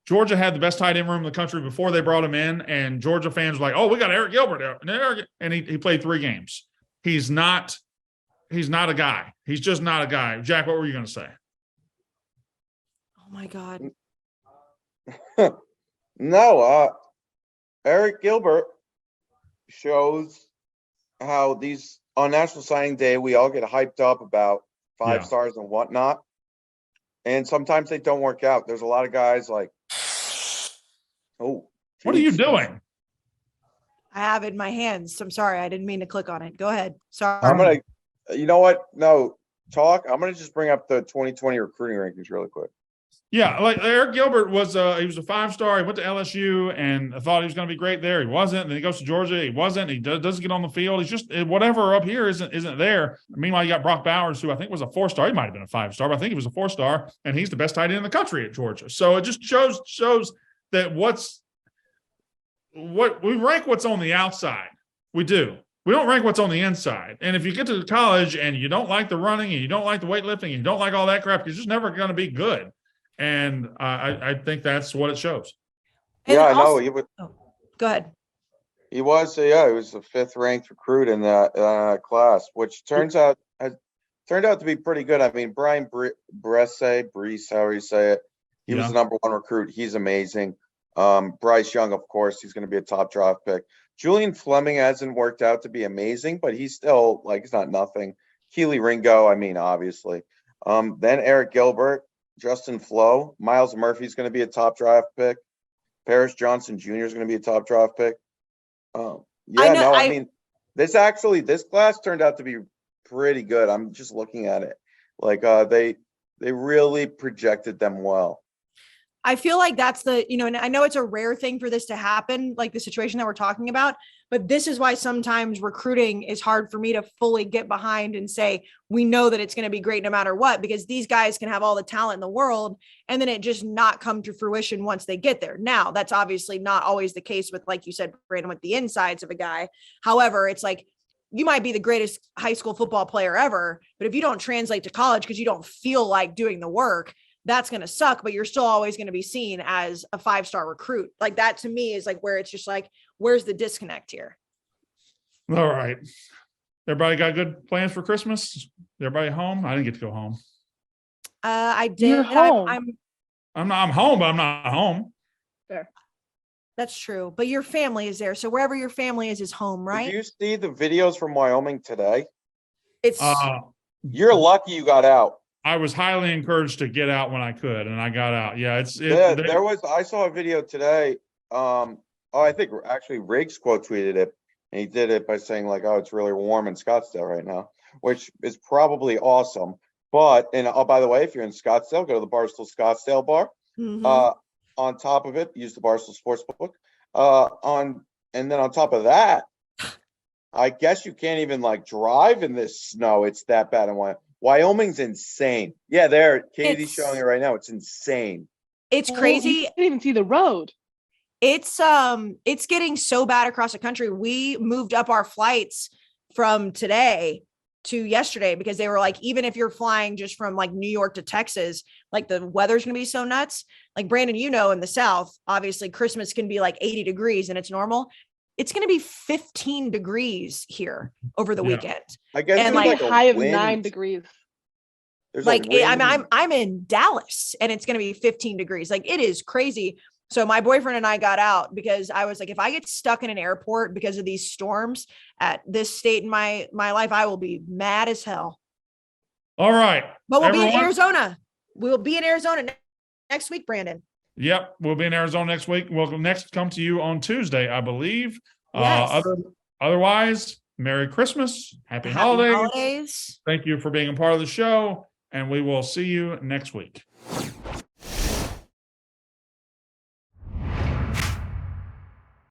Georgia had the best tight end room in the country before they brought him in, and Georgia fans were like, "Oh, we got Eric Gilbert there," and he played 3 games. He's not a guy. He's just not a guy. Jack, what were you going to say? Oh my God. No, Eric Gilbert shows how these on National Signing Day, we all get hyped up about 5 Yeah. stars and whatnot. And sometimes they don't work out. There's a lot of guys like, oh, What are you geez. doing? I have it in my hands. I'm sorry. I didn't mean to click on it. Go ahead. Sorry. I'm gonna, you know what? No, talk. I'm gonna just bring up the 2020 recruiting rankings really quick. Yeah, like Eric Gilbert was he was a 5-star. He went to LSU and I thought he was going to be great there. He wasn't. And then he goes to Georgia. He wasn't. He doesn't get on the field. He's just whatever up here isn't there. Meanwhile, you got Brock Bowers, who I think was a 4-star. He might have been a 5-star, but I think he was a 4-star, and he's the best tight end in the country at Georgia. So it just shows that what we rank what's on the outside. We do. We don't rank what's on the inside. And if you get to college and you don't like the running and you don't like the weightlifting and you don't like all that crap, you're just never going to be good. And I think that's what it shows. And Yeah, I know. also- He was, Go ahead. he was the 5th ranked recruit in that class, which turned out to be pretty good. I mean, Brian Brees, however you say it, he was Yeah. the number 1 recruit. He's amazing. Bryce Young, of course, he's going to be a top draft pick. Julian Fleming hasn't worked out to be amazing, but he's still he's not nothing. Keely Ringo, I mean, obviously. Then Eric Gilbert, Justin Flo, Miles Murphy's going to be a top draft pick. Paris Johnson Jr. is going to be a top draft pick. I mean, this class turned out to be pretty good. I'm just looking at it. They really projected them well. I feel like that's and I know it's a rare thing for this to happen, like the situation that we're talking about, but this is why sometimes recruiting is hard for me to fully get behind and say, we know that it's going to be great no matter what, because these guys can have all the talent in the world and then it just not come to fruition once they get there. Now, that's obviously not always the case with, like you said, Brandon, with the insides of a guy. However, it's like, you might be the greatest high school football player ever, but if you don't translate to college because you don't feel like doing the work, that's going to suck, but you're still always going to be seen as a 5-star recruit. Like that to me is like where it's just like, where's the disconnect here? All right. Everybody got good plans for Christmas? Everybody home? I didn't get to go home. I did. You're home. I'm home, but I'm not home. Fair. That's true. But your family is there. So wherever your family is home, right? Did you see the videos from Wyoming today? It's You're lucky you got out. I was highly encouraged to get out when I could, and I got out. Yeah, I saw a video today. I think actually Riggs quote tweeted it, and he did it by saying it's really warm in Scottsdale right now, which is probably awesome. But by the way, if you're in Scottsdale, go to the Barstool Scottsdale bar. Mhm. On top of it, use the Barstool Sportsbook. And then on top of that, I guess you can't even drive in this snow. It's that bad in Wyoming. Wyoming's insane. Yeah, Katie's showing it right now. It's insane. It's Oh, crazy. you can't even see the road. It's getting so bad across the country. We moved up our flights from today to yesterday because they were like, even if you're flying just from New York to Texas, the weather's gonna be so nuts. Like Brandon, in the South, obviously Christmas can be 80 degrees and it's normal. It's going to be 15 degrees here over the weekend. I guess And, there's It's a high of wind. 9 degrees. There's I'm in Dallas and it's going to be 15 degrees. It is crazy. So my boyfriend and I got out because I was like, if I get stuck in an airport because of these storms at this state in my life, I will be mad as hell. All right. But we'll be in Everyone- Arizona. We'll be in Arizona next week, Brandon. Yep, we'll be in Arizona next week. We'll next come to you on Tuesday, I believe. Yes. Otherwise, Merry Christmas, Happy Holidays. Holidays. Thank you for being a part of the show, and we will see you next week.